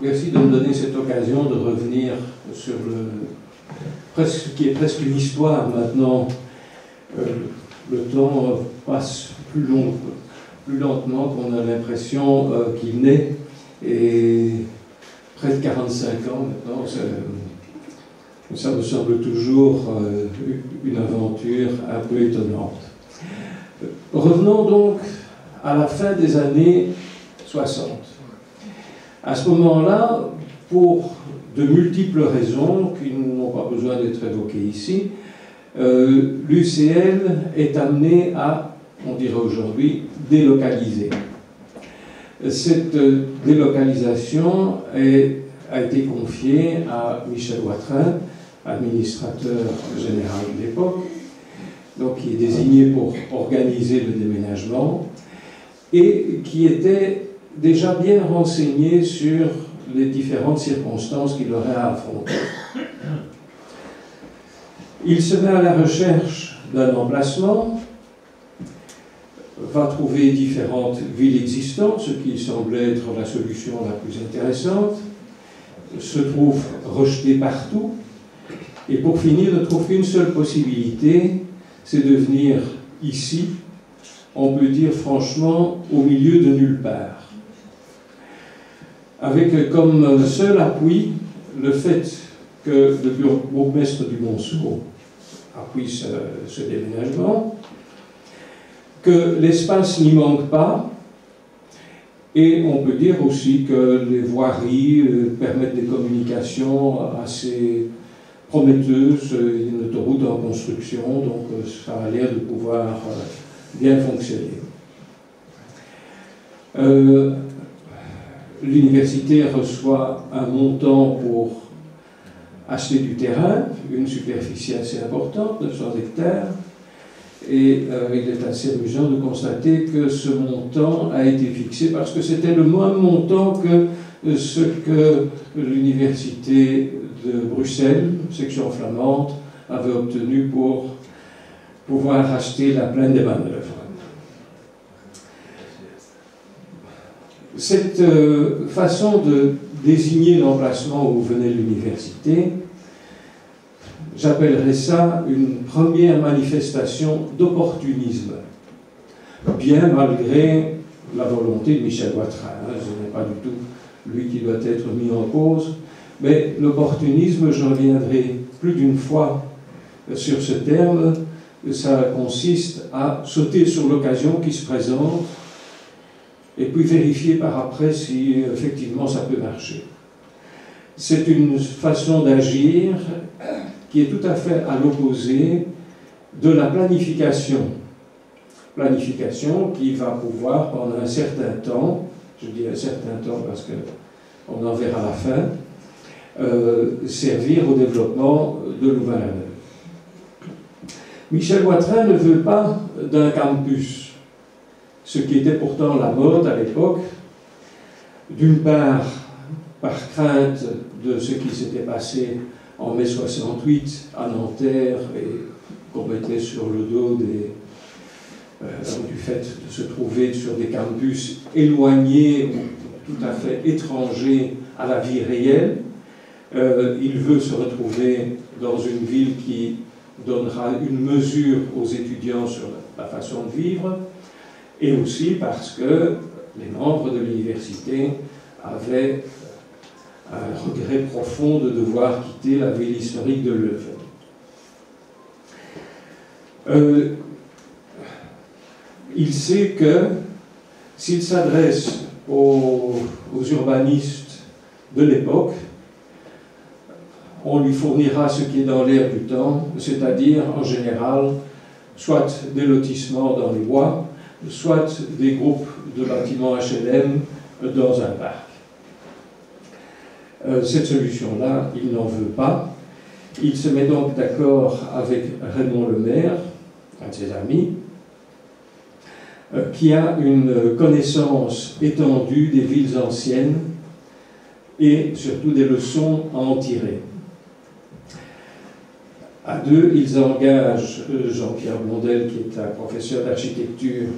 Merci de me donner cette occasion de revenir sur ce qui est presque une histoire maintenant. Le temps passe plus lentement qu'on a l'impression qu'il naît, et près de 45 ans maintenant, ça me semble toujours une aventure un peu étonnante. Revenons donc à la fin des années 60. À ce moment-là, pour de multiples raisons qui n'ont pas besoin d'être évoquées ici, l'UCL est amené à, on dirait aujourd'hui, délocaliser. Cette délocalisation a été confiée à Michel Watrin, administrateur général de l'époque, donc qui est désigné pour organiser le déménagement, et qui était déjà bien renseigné sur les différentes circonstances qu'il aurait à affronter. Il se met à la recherche d'un emplacement, va trouver différentes villes existantes, ce qui semblait être la solution la plus intéressante, se trouve rejeté partout, et pour finir ne trouve qu'une seule possibilité, c'est de venir ici, on peut dire franchement, au milieu de nulle part. Avec comme seul appui le fait que le bourgmestre du Monceau appuie ce déménagement, que l'espace n'y manque pas, et on peut dire aussi que les voiries permettent des communications assez prometteuses, une autoroute en construction, donc ça a l'air de pouvoir bien fonctionner. L'université reçoit un montant pour acheter du terrain, une superficie assez importante, 900 hectares, et il est assez amusant de constater que ce montant a été fixé parce que c'était le même montant que ce que l'université de Bruxelles, section flamande, avait obtenu pour pouvoir acheter la plaine des Manœuvres. Cette façon de désigner l'emplacement où venait l'université, j'appellerais ça une première manifestation d'opportunisme, bien malgré la volonté de Michel Watrin. Ce n'est pas du tout lui qui doit être mis en cause, mais l'opportunisme, je reviendrai plus d'une fois sur ce terme, ça consiste à sauter sur l'occasion qui se présente et puis vérifier par après si effectivement ça peut marcher. C'est une façon d'agir qui est tout à fait à l'opposé de la planification. Planification qui va pouvoir, pendant un certain temps, je dis un certain temps parce qu'on en verra la fin, servir au développement de Louvain-la-Neuve. Michel Watrin ne veut pas d'un campus, ce qui était pourtant la mode à l'époque, d'une part par crainte de ce qui s'était passé en mai 68 à Nanterre et qu'on mettait sur le dos du fait de se trouver sur des campus éloignés ou tout à fait étrangers à la vie réelle. Il veut se retrouver dans une ville qui donnera une mesure aux étudiants sur la façon de vivre, et aussi parce que les membres de l'université avaient un regret profond de devoir quitter la ville historique de Leuven. Il sait que s'il s'adresse aux urbanistes de l'époque, on lui fournira ce qui est dans l'air du temps, c'est-à-dire en général soit des lotissements dans les bois, soit des groupes de bâtiments HLM dans un parc. Cette solution-là, il n'en veut pas. Il se met donc d'accord avec Raymond Lemaire, un de ses amis, qui a une connaissance étendue des villes anciennes et surtout des leçons à en tirer. À deux, ils engagent Jean-Pierre Blondel, qui est un professeur d'architecture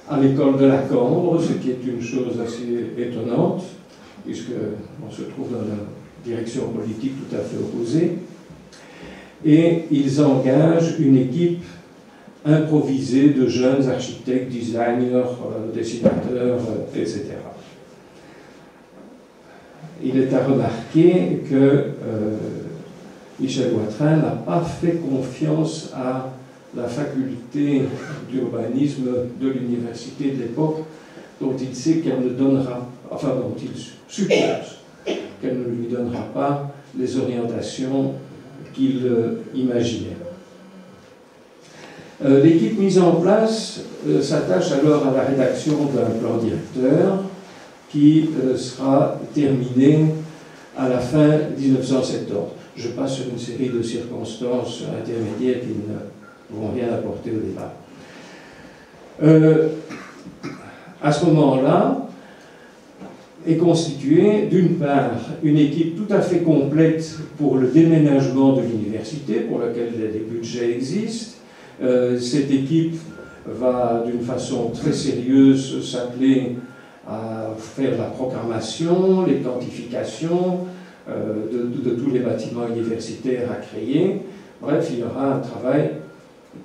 à l'école de la Cambre, ce qui est une chose assez étonnante, puisqu'on se trouve dans la direction politique tout à fait opposée, et ils engagent une équipe improvisée de jeunes architectes, designers, dessinateurs, etc. Il est à remarquer que Michel Goitrin n'a pas fait confiance à la faculté d'urbanisme de l'université de l'époque, dont il sait qu'elle ne donnera, enfin dont il suppose qu'elle ne lui donnera pas les orientations qu'il imaginait. L'équipe mise en place s'attache alors à la rédaction d'un plan directeur qui sera terminé à la fin 1970. Je passe sur une série de circonstances intermédiaires qui ne vont rien apporter au débat. À ce moment-là, est constituée d'une part une équipe tout à fait complète pour le déménagement de l'université, pour laquelle des budgets existent. Cette équipe va d'une façon très sérieuse s'atteler à faire la programmation, les quantifications de tous les bâtiments universitaires à créer. Bref, il y aura un travail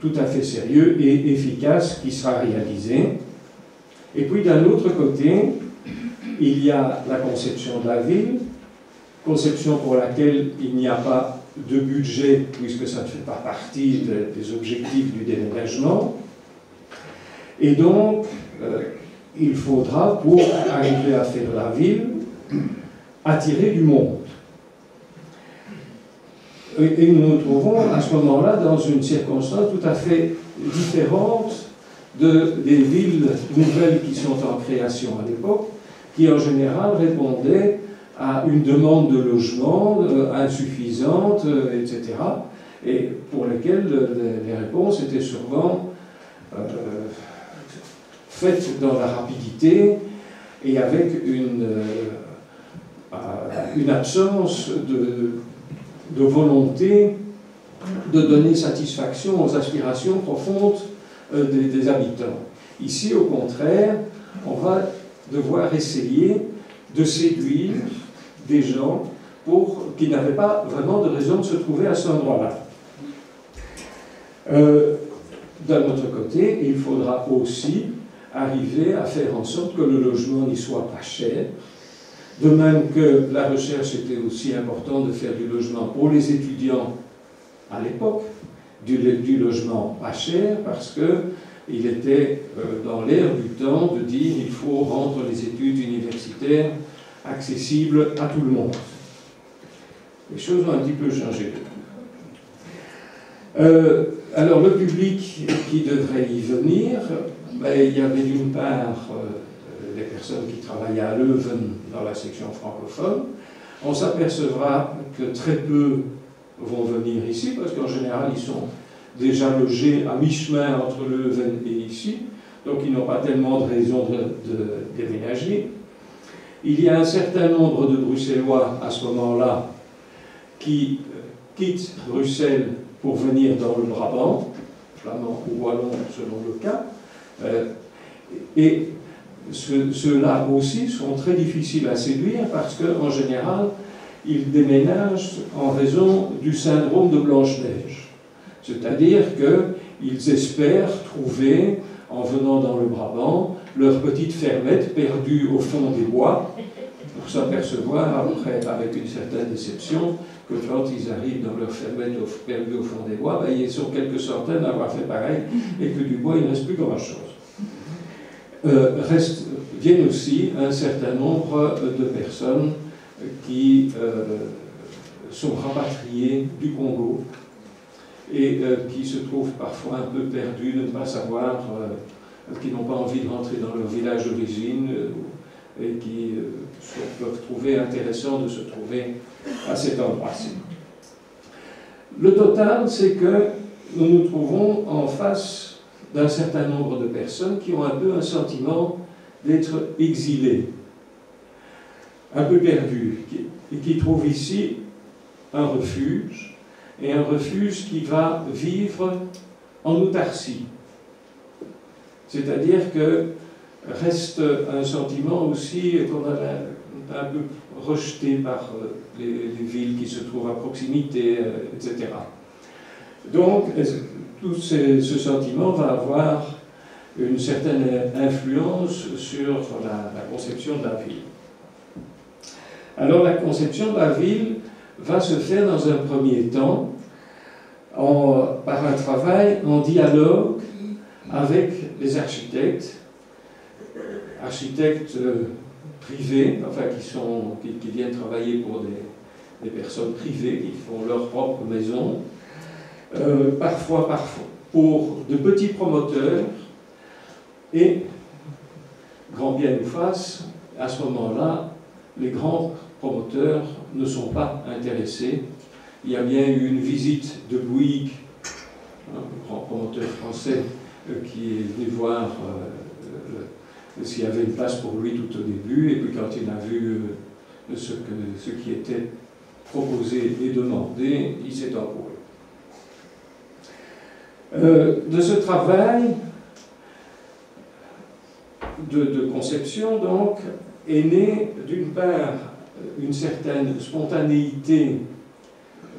tout à fait sérieux et efficace qui sera réalisé. Et puis d'un autre côté, il y a la conception de la ville, conception pour laquelle il n'y a pas de budget, puisque ça ne fait pas partie des objectifs du déménagement. Et donc, il faudra, pour arriver à faire la ville, attirer du monde. Et nous nous trouvons à ce moment-là dans une circonstance tout à fait différente des villes nouvelles qui sont en création à l'époque, qui en général répondaient à une demande de logement insuffisante, etc., et pour lesquelles les réponses étaient souvent faites dans la rapidité et avec une absence de volonté de donner satisfaction aux aspirations profondes des habitants. Ici, au contraire, on va devoir essayer de séduire des gens qui n'avaient pas vraiment de raison de se trouver à cet endroit-là. D'un autre côté, il faudra aussi arriver à faire en sorte que le logement n'y soit pas cher. De même que la recherche était aussi importante de faire du logement pour les étudiants à l'époque, du logement pas cher, parce qu'il était dans l'air du temps de dire qu'il faut rendre les études universitaires accessibles à tout le monde. Les choses ont un petit peu changé. Alors le public qui devrait y venir, il y avait d'une part les personnes qui travaillaient à Leuven dans la section francophone. On s'apercevra que très peu vont venir ici, parce qu'en général ils sont déjà logés à mi-chemin entre Leuven et ici, donc ils n'ont pas tellement de raison de déménager. Il y a un certain nombre de Bruxellois à ce moment-là qui quittent Bruxelles pour venir dans le Brabant, flamand ou wallon selon le cas, et ceux-là aussi sont très difficiles à séduire parce qu'en général, ils déménagent en raison du syndrome de Blanche-Neige. C'est-à-dire qu'ils espèrent trouver, en venant dans le Brabant, leur petite fermette perdue au fond des bois, pour s'apercevoir après, avec une certaine déception, que quand ils arrivent dans leur fermette perdue au fond des bois, ils sont quelques centaines à avoir fait pareil, et que du bois, il ne reste plus grand-chose. Viennent aussi un certain nombre de personnes qui sont rapatriées du Congo et qui se trouvent parfois un peu perdues, de ne pas savoir, qui n'ont pas envie de rentrer dans leur village d'origine et qui peuvent trouver intéressant de se trouver à cet endroit-ci. Le total, c'est que nous nous trouvons en face d'un certain nombre de personnes qui ont un peu un sentiment d'être exilées, un peu perdues, et qui trouvent ici un refuge, et un refuge qui va vivre en autarcie. C'est-à-dire que reste un sentiment aussi qu'on a un peu rejeté par les villes qui se trouvent à proximité, etc. Donc, tout ce sentiment va avoir une certaine influence sur la conception de la ville. Alors, la conception de la ville va se faire dans un premier temps par un travail en dialogue avec les architectes privés, enfin qui viennent travailler pour des personnes privées, qui font leur propre maison, parfois pour de petits promoteurs, et, grand bien nous fasse, à ce moment-là, les grands promoteurs ne sont pas intéressés. Il y a bien eu une visite de Bouygues, un grand promoteur français, qui est venu voir s'il y avait une place pour lui tout au début, et puis quand il a vu ce qui était proposé et demandé, il s'est empouré. De ce travail de conception, donc, est née d'une part une certaine spontanéité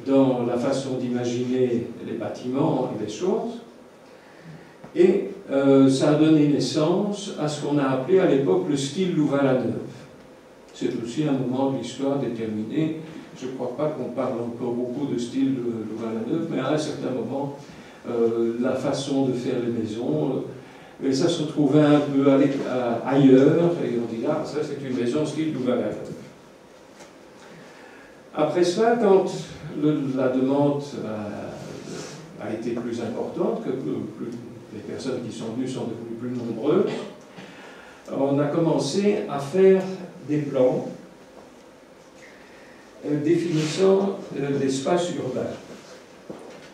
dans la façon d'imaginer les bâtiments et les choses, et ça a donné naissance à ce qu'on a appelé à l'époque le style Louvain-la-Neuve. C'est aussi un moment de l'histoire déterminé. Je ne crois pas qu'on parle encore beaucoup de style Louvain-la-Neuve, mais à un certain moment, la façon de faire les maisons, et ça se trouvait un peu ailleurs, et on dit là, ça c'est une maison style Louvain-la-Neuve. Après ça, quand la demande a été plus importante, que les personnes qui sont venues sont devenues plus nombreuses, on a commencé à faire des plans définissant l'espace urbain.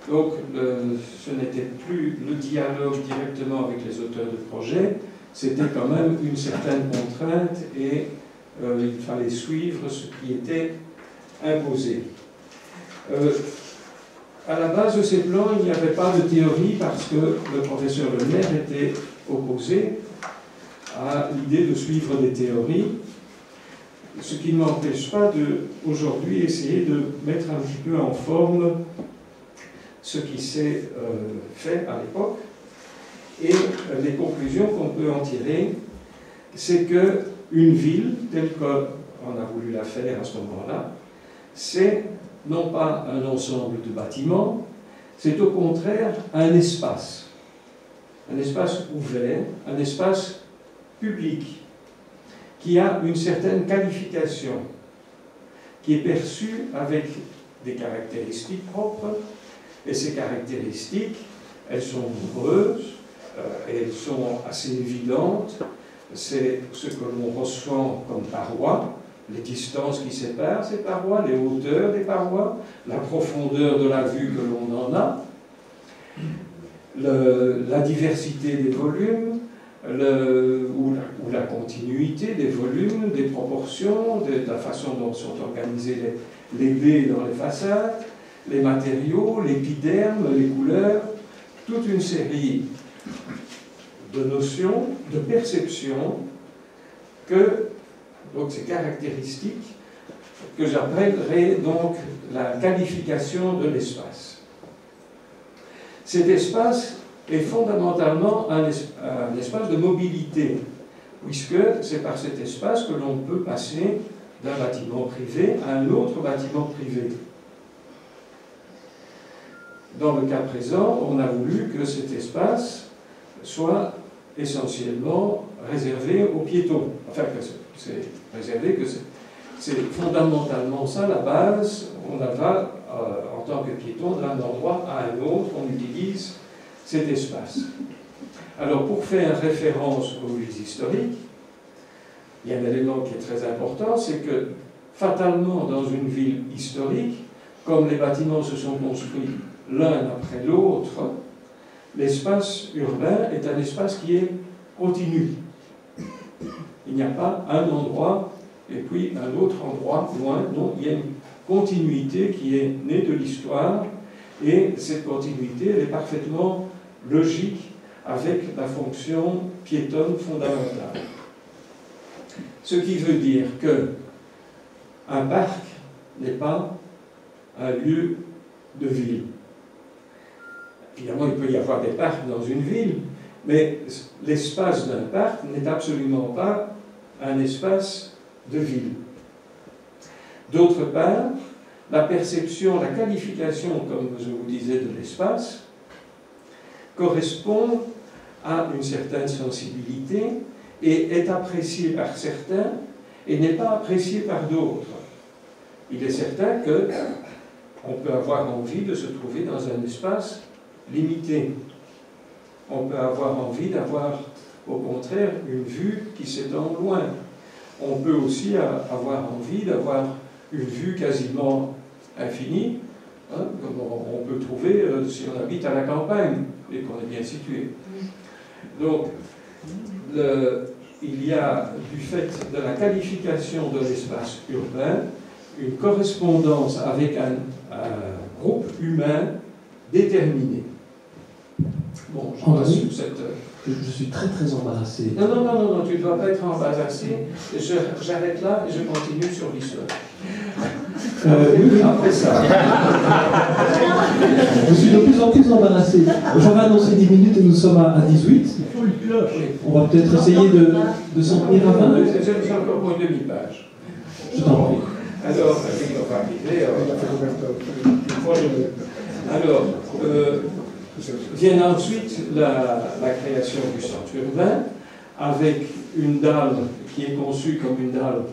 Donc, ce n'était plus le dialogue directement avec les auteurs de projets, c'était quand même une certaine contrainte et il fallait suivre ce qui était imposé. À la base de ces plans, il n'y avait pas de théorie parce que le professeur Lemaire était opposé à l'idée de suivre des théories, ce qui ne m'empêche pas aujourd'hui essayer de mettre un petit peu en forme ce qui s'est fait à l'époque. Et les conclusions qu'on peut en tirer, c'est qu'une ville, telle qu'on a voulu la faire à ce moment-là, c'est non pas un ensemble de bâtiments, c'est au contraire un espace ouvert, un espace public, qui a une certaine qualification, qui est perçue avec des caractéristiques propres, et ces caractéristiques, elles sont nombreuses, elles sont assez évidentes, c'est ce que l'on ressent comme parois, les distances qui séparent ces parois, les hauteurs des parois, la profondeur de la vue que l'on en a, la diversité des volumes, ou la continuité des volumes, des proportions, de la façon dont sont organisées les baies dans les façades, les matériaux, l'épiderme, les couleurs, toute une série de notions, de perceptions donc ces caractéristiques que j'appellerai donc la qualification de l'espace. Cet espace est fondamentalement un espace de mobilité, puisque c'est par cet espace que l'on peut passer d'un bâtiment privé à un autre bâtiment privé. Dans le cas présent, on a voulu que cet espace soit essentiellement réservé aux piétons. Enfin, que c'est réservé, que c'est fondamentalement ça la base. On va, en tant que piéton, d'un endroit à un autre, on utilise cet espace. Alors, pour faire référence aux villes historiques, il y a un élément qui est très important, c'est que, fatalement, dans une ville historique, comme les bâtiments se sont construits l'un après l'autre, l'espace urbain est un espace qui est continu. Il n'y a pas un endroit et puis un autre endroit loin, non, il y a une continuité qui est née de l'histoire, et cette continuité, elle est parfaitement logique avec la fonction piétonne fondamentale. Ce qui veut dire que un parc n'est pas un lieu de ville. Évidemment, il peut y avoir des parcs dans une ville, mais l'espace d'un parc n'est absolument pas un espace de ville. D'autre part, la perception, la qualification, comme je vous disais, de l'espace, correspond à une certaine sensibilité et est appréciée par certains et n'est pas appréciée par d'autres. Il est certain qu'on peut avoir envie de se trouver dans un espace limité. On peut avoir envie d'avoir, au contraire, une vue qui s'étend loin. On peut aussi avoir envie d'avoir une vue quasiment infinie, hein, comme on peut trouver si on habite à la campagne et qu'on est bien situé. Donc, il y a, du fait de la qualification de l'espace urbain, une correspondance avec un groupe humain déterminé. Bon, je passe sur cette... Je suis très très embarrassé. Non, tu ne dois pas être embarrassé. J'arrête là et je continue sur l'histoire. Oui, après ça. Je suis de plus en plus embarrassé. J'en vais annoncer 10 minutes et nous sommes à 18. On va peut-être essayer de s'en tenir à 20. J'ai encore pour une demi-page. Je t'en prie. Alors, on va arriver. Alors, vient ensuite la création du centre urbain, avec une dalle qui est conçue comme une dalle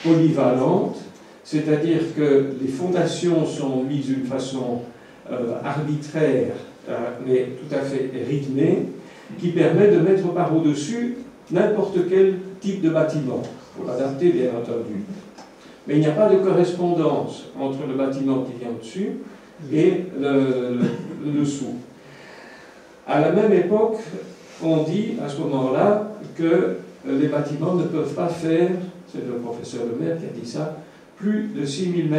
polyvalente, c'est-à-dire que les fondations sont mises d'une façon arbitraire, mais tout à fait rythmée, qui permet de mettre par au-dessus n'importe quel type de bâtiment, pour l'adapter bien entendu. Mais il n'y a pas de correspondance entre le bâtiment qui vient au-dessus et le dessous. À la même époque, on dit à ce moment-là que les bâtiments ne peuvent pas faire, c'est le professeur Lemaire qui a dit ça, plus de 6000 m²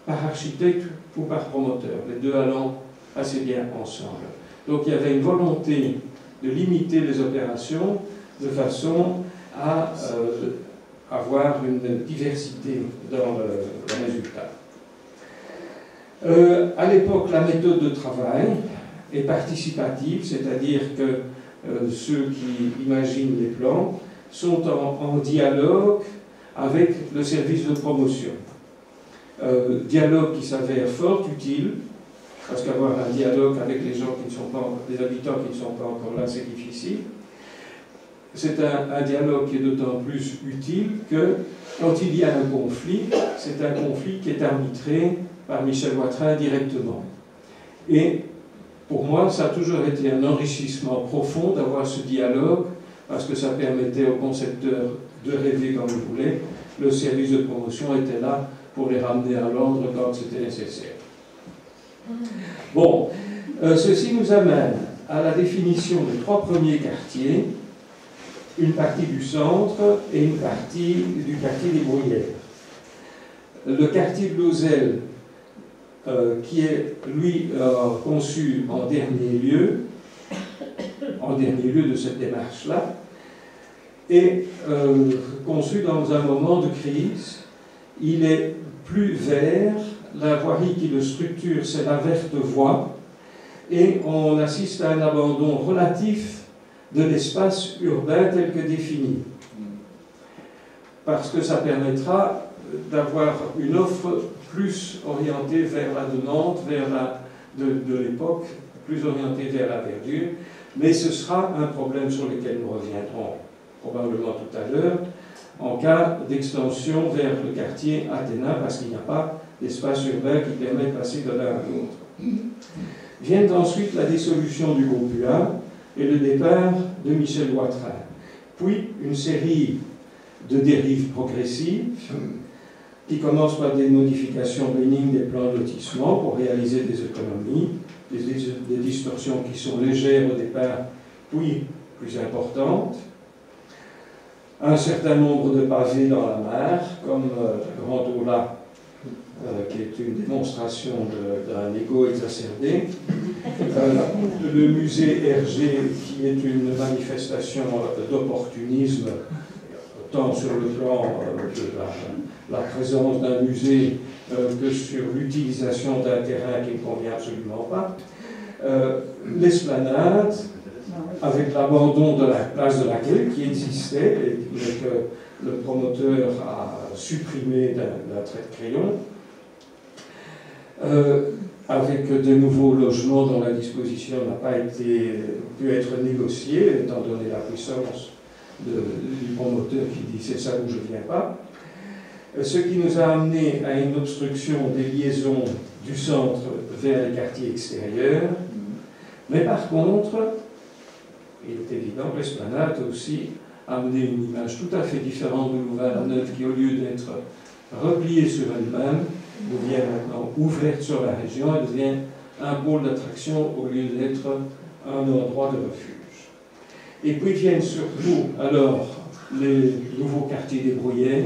par architecte ou par promoteur, les deux allant assez bien ensemble. Donc il y avait une volonté de limiter les opérations de façon à avoir une diversité dans le résultat. À l'époque, la méthode de travail est participative, c'est-à-dire que ceux qui imaginent les plans sont en dialogue avec le service de promotion. Dialogue qui s'avère fort utile, parce qu'avoir un dialogue avec les gens qui ne sont pas, les habitants qui ne sont pas encore là, c'est difficile. C'est un dialogue qui est d'autant plus utile que quand il y a un conflit, c'est un conflit qui est arbitré par Michel Watrin directement. Et pour moi, ça a toujours été un enrichissement profond d'avoir ce dialogue, parce que ça permettait aux concepteurs de rêver comme ils voulaient. Le service de promotion était là pour les ramener à l'ordre quand c'était nécessaire. Bon, ceci nous amène à la définition des 3 premiers quartiers, une partie du centre et une partie du quartier des Bruyères. Le quartier de Lauzelle, qui est, lui, conçu en dernier lieu de cette démarche-là, est conçu dans un moment de crise. Il est plus vert, la voirie qui le structure, c'est la verte voie, et on assiste à un abandon relatif de l'espace urbain tel que défini. Parce que ça permettra d'avoir une offre plus orientée vers la demande, vers de l'époque, plus orientée vers la verdure, mais ce sera un problème sur lequel nous reviendrons probablement tout à l'heure, en cas d'extension vers le quartier Athéna, parce qu'il n'y a pas d'espace urbain qui permet de passer de l'un à l'autre. Vient ensuite la dissolution du groupe UA et le départ de Michel Watrin, puis une série de dérives progressives qui commencent par des modifications bénignes des plans de lotissement pour réaliser des économies, des distorsions qui sont légères au départ, puis plus importantes, un certain nombre de pavés dans la mare, comme Grand Ola, qui est une démonstration d'un ego exacerbé, le musée Hergé, qui est une manifestation d'opportunisme, tant sur le plan la présence d'un musée que sur l'utilisation d'un terrain qui ne convient absolument pas. L'esplanade, avec l'abandon de la place de la Grille qui existait et que le promoteur a supprimé d'un trait de crayon, avec de nouveaux logements dont la disposition n'a pas pu être négociée, étant donné la puissance du promoteur qui dit c'est ça où je ne viens pas. Ce qui nous a amené à une obstruction des liaisons du centre vers les quartiers extérieurs. Mais par contre, il est évident que l'esplanade a aussi amené une image tout à fait différente de Louvain-la-Neuve qui, au lieu d'être repliée sur elle-même, devient maintenant ouverte sur la région et devient un pôle d'attraction au lieu d'être un endroit de refuge. Et puis viennent surtout alors les nouveaux quartiers des Bruyères,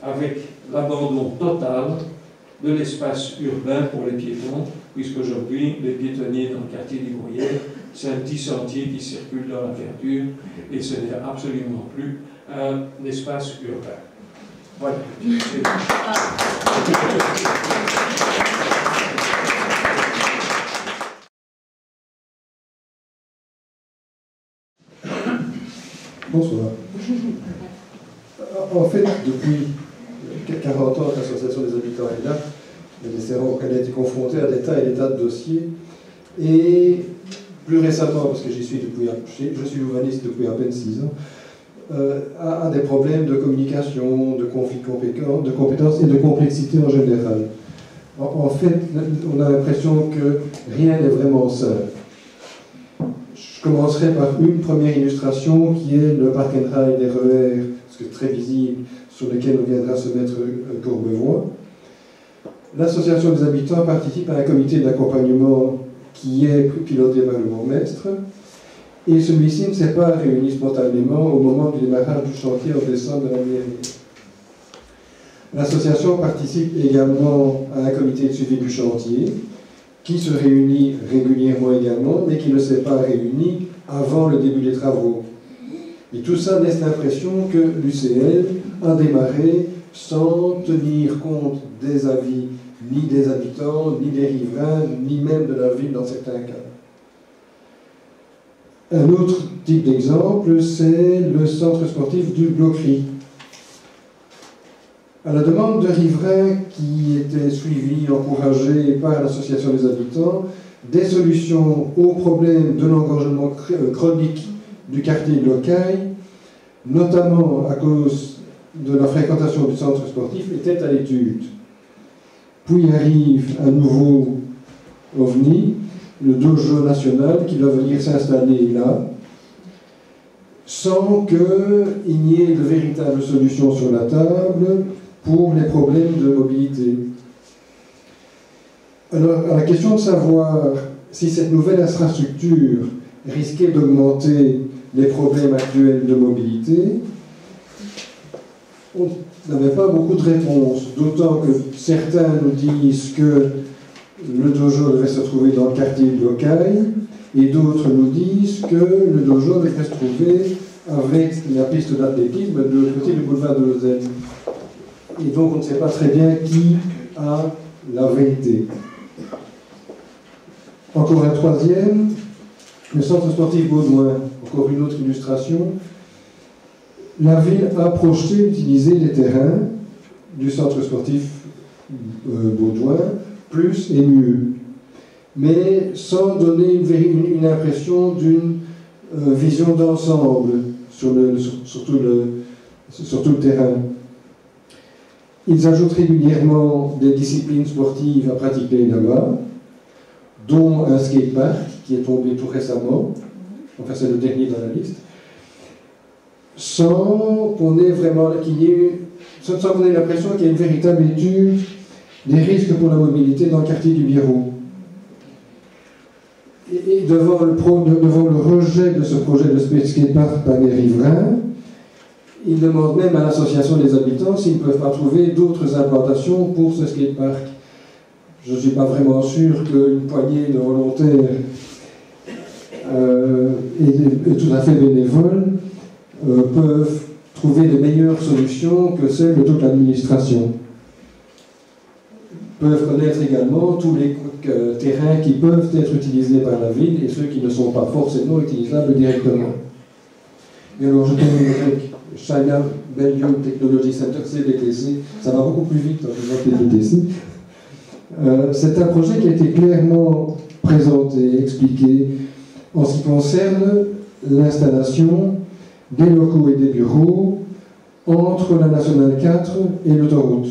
avec l'abandon total de l'espace urbain pour les piétons, puisqu'aujourd'hui, les piétonniers dans le quartier des Bruyères, c'est un petit sentier qui circule dans la verdure, et ce n'est absolument plus un espace urbain. Voilà. Bonsoir. En fait, depuis 40 ans que l'Association des habitants est là, elle a été confrontée à des tas et des tas de dossiers. Et plus récemment, parce que je suis louvaniste depuis à peine 6 ans, à des problèmes de communication, de conflit de compétences et de complexité en général. En fait, on a l'impression que rien n'est vraiment simple. Je commencerai par une première illustration qui est le park and ride des RER, parce que très visible, sur lequel on viendra se mettre Courbevoie. L'association des habitants participe à un comité d'accompagnement qui est piloté par le bourgmestre, et celui-ci ne s'est pas réuni spontanément au moment du démarrage du chantier en décembre de l'année dernière. L'association participe également à un comité de suivi du chantier, qui se réunit régulièrement également, mais qui ne s'est pas réuni avant le début des travaux. Et tout ça laisse l'impression que l'UCL a démarré sans tenir compte des avis ni des habitants, ni des riverains, ni même de la ville dans certains cas. Un autre type d'exemple, c'est le centre sportif du Bloquerie. À la demande de riverains qui étaient suivis, encouragés par l'association des habitants, des solutions aux problèmes de l'engorgement chronique du quartier de Locaille, notamment à cause de la fréquentation du centre sportif, étaient à l'étude. Puis arrive un nouveau OVNI, le dojo national, qui doit venir s'installer là, sans qu'il n'y ait de véritables solutions sur la table pour les problèmes de mobilité. Alors, à la question de savoir si cette nouvelle infrastructure risquait d'augmenter les problèmes actuels de mobilité, on n'avait pas beaucoup de réponses, d'autant que certains nous disent que le dojo devait se trouver dans le quartier de Locaille, et d'autres nous disent que le dojo devrait se trouver avec la piste d'athlétisme de l'autre côté du boulevard de Lausanne. Et donc on ne sait pas très bien qui a la vérité. Encore un troisième, le centre sportif Baudouin, encore une autre illustration. La ville a projeté d'utiliser les terrains du centre sportif Baudouin, plus et mieux, mais sans donner une impression d'une vision d'ensemble sur tout le terrain. Ils ajoutent régulièrement des disciplines sportives à pratiquer là-bas, dont un skatepark qui est tombé tout récemment, enfin c'est le dernier dans la liste, sans qu'on ait vraiment sans qu'on ait l'impression qu'il y a une véritable étude des risques pour la mobilité dans le quartier du Biérou. Et devant le rejet de ce projet de skatepark par les riverains, ils demandent même à l'association des habitants s'ils ne peuvent pas trouver d'autres implantations pour ce skatepark. Je ne suis pas vraiment sûr qu'une poignée de volontaires et tout à fait bénévoles peuvent trouver de meilleures solutions que celles de toute l'administration. Peuvent connaître également tous les terrains qui peuvent être utilisés par la ville et ceux qui ne sont pas forcément utilisables directement. Et alors je termine avec China Belgium Technology Center, CBTC, ça va beaucoup plus vite en CBTC. C'est un projet qui a été clairement présenté, expliqué, en ce qui concerne l'installation des locaux et des bureaux entre la Nationale 4 et l'autoroute.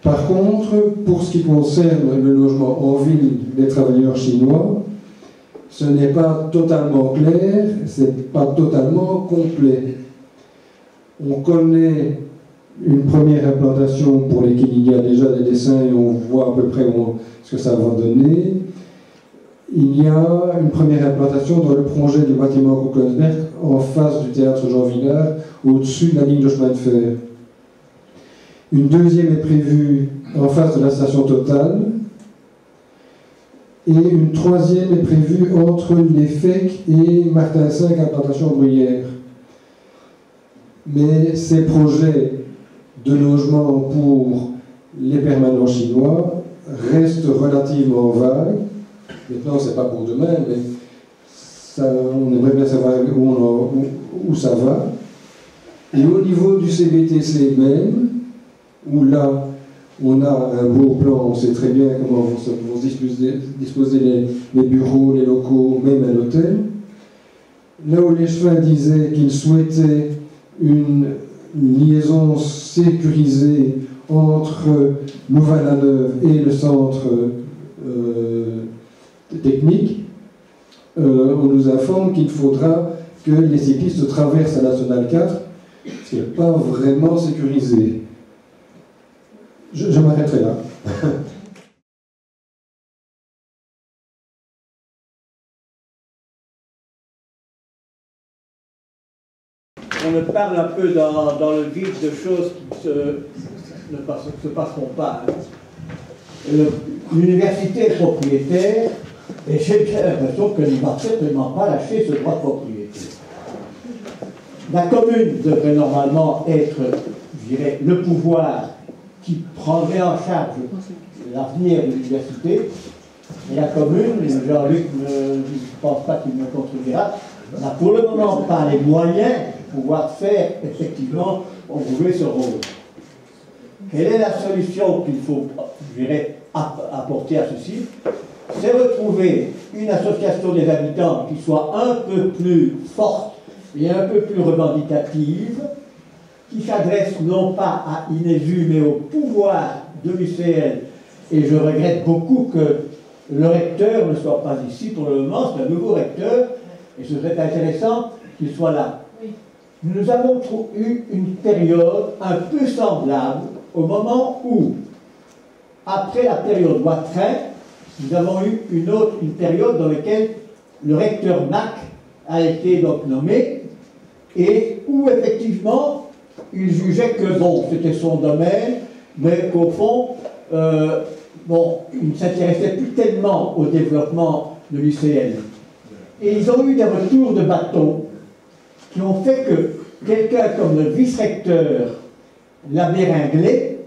Par contre, pour ce qui concerne le logement en ville des travailleurs chinois, ce n'est pas totalement clair, ce n'est pas totalement complet. On connaît une première implantation pour lesquelles il y a déjà des dessins et on voit à peu près ce que ça va donner. Il y a une première implantation dans le projet du bâtiment Kuckelsberg en face du théâtre Jean Villard, au-dessus de la ligne de chemin de fer. Une deuxième est prévue en face de la station Total. Et une troisième est prévue entre les FEC et Martin V, implantation Bruyère. Mais ces projets de logement pour les permanents chinois restent relativement vagues. Maintenant, ce n'est pas pour demain, mais ça, on aimerait bien savoir où ça va. Et au niveau du CBTC même, où là, on a un beau plan, on sait très bien comment vont se disposer les bureaux, les locaux, même un hôtel. Là où l'échevin disait qu'il souhaitait une liaison sécurisée entre Louvain-la-Neuve et le centre technique, on nous informe qu'il faudra que les cyclistes traversent la Nationale 4, ce qui n'est pas vraiment sécurisé. Je m'arrêterai là. On me parle un peu dans le vide de choses qui ne se passeront pas. L'université est propriétaire et j'ai bien l'impression qu'elle ne va certainement pas lâcher ce droit de propriété. La commune devrait normalement être, je dirais, le pouvoir qui prendrait en charge l'avenir de l'université. Et la commune, Jean-Luc, je ne pense pas qu'il me contredira, n'a pour le moment pas les moyens de pouvoir faire effectivement jouer ce rôle. Quelle est la solution qu'il faut, je dirais, apporter à ceci? C'est retrouver une association des habitants qui soit un peu plus forte et un peu plus revendicative, qui s'adresse non pas à Inévu, mais au pouvoir de l'UCL. Et je regrette beaucoup que le recteur ne soit pas ici pour le moment, c'est un nouveau recteur, et ce serait intéressant qu'il soit là. Oui. Nous avons eu une période un peu semblable au moment où, après la période Watrin, nous avons eu une période dans laquelle le recteur Mac a été donc nommé, et où effectivement, il jugeait que, bon, c'était son domaine, mais qu'au fond, bon, il ne s'intéressait plus tellement au développement de l'UCL. Et ils ont eu des retours de bâton qui ont fait que quelqu'un comme le vice-recteur, l'abbé Ringlé,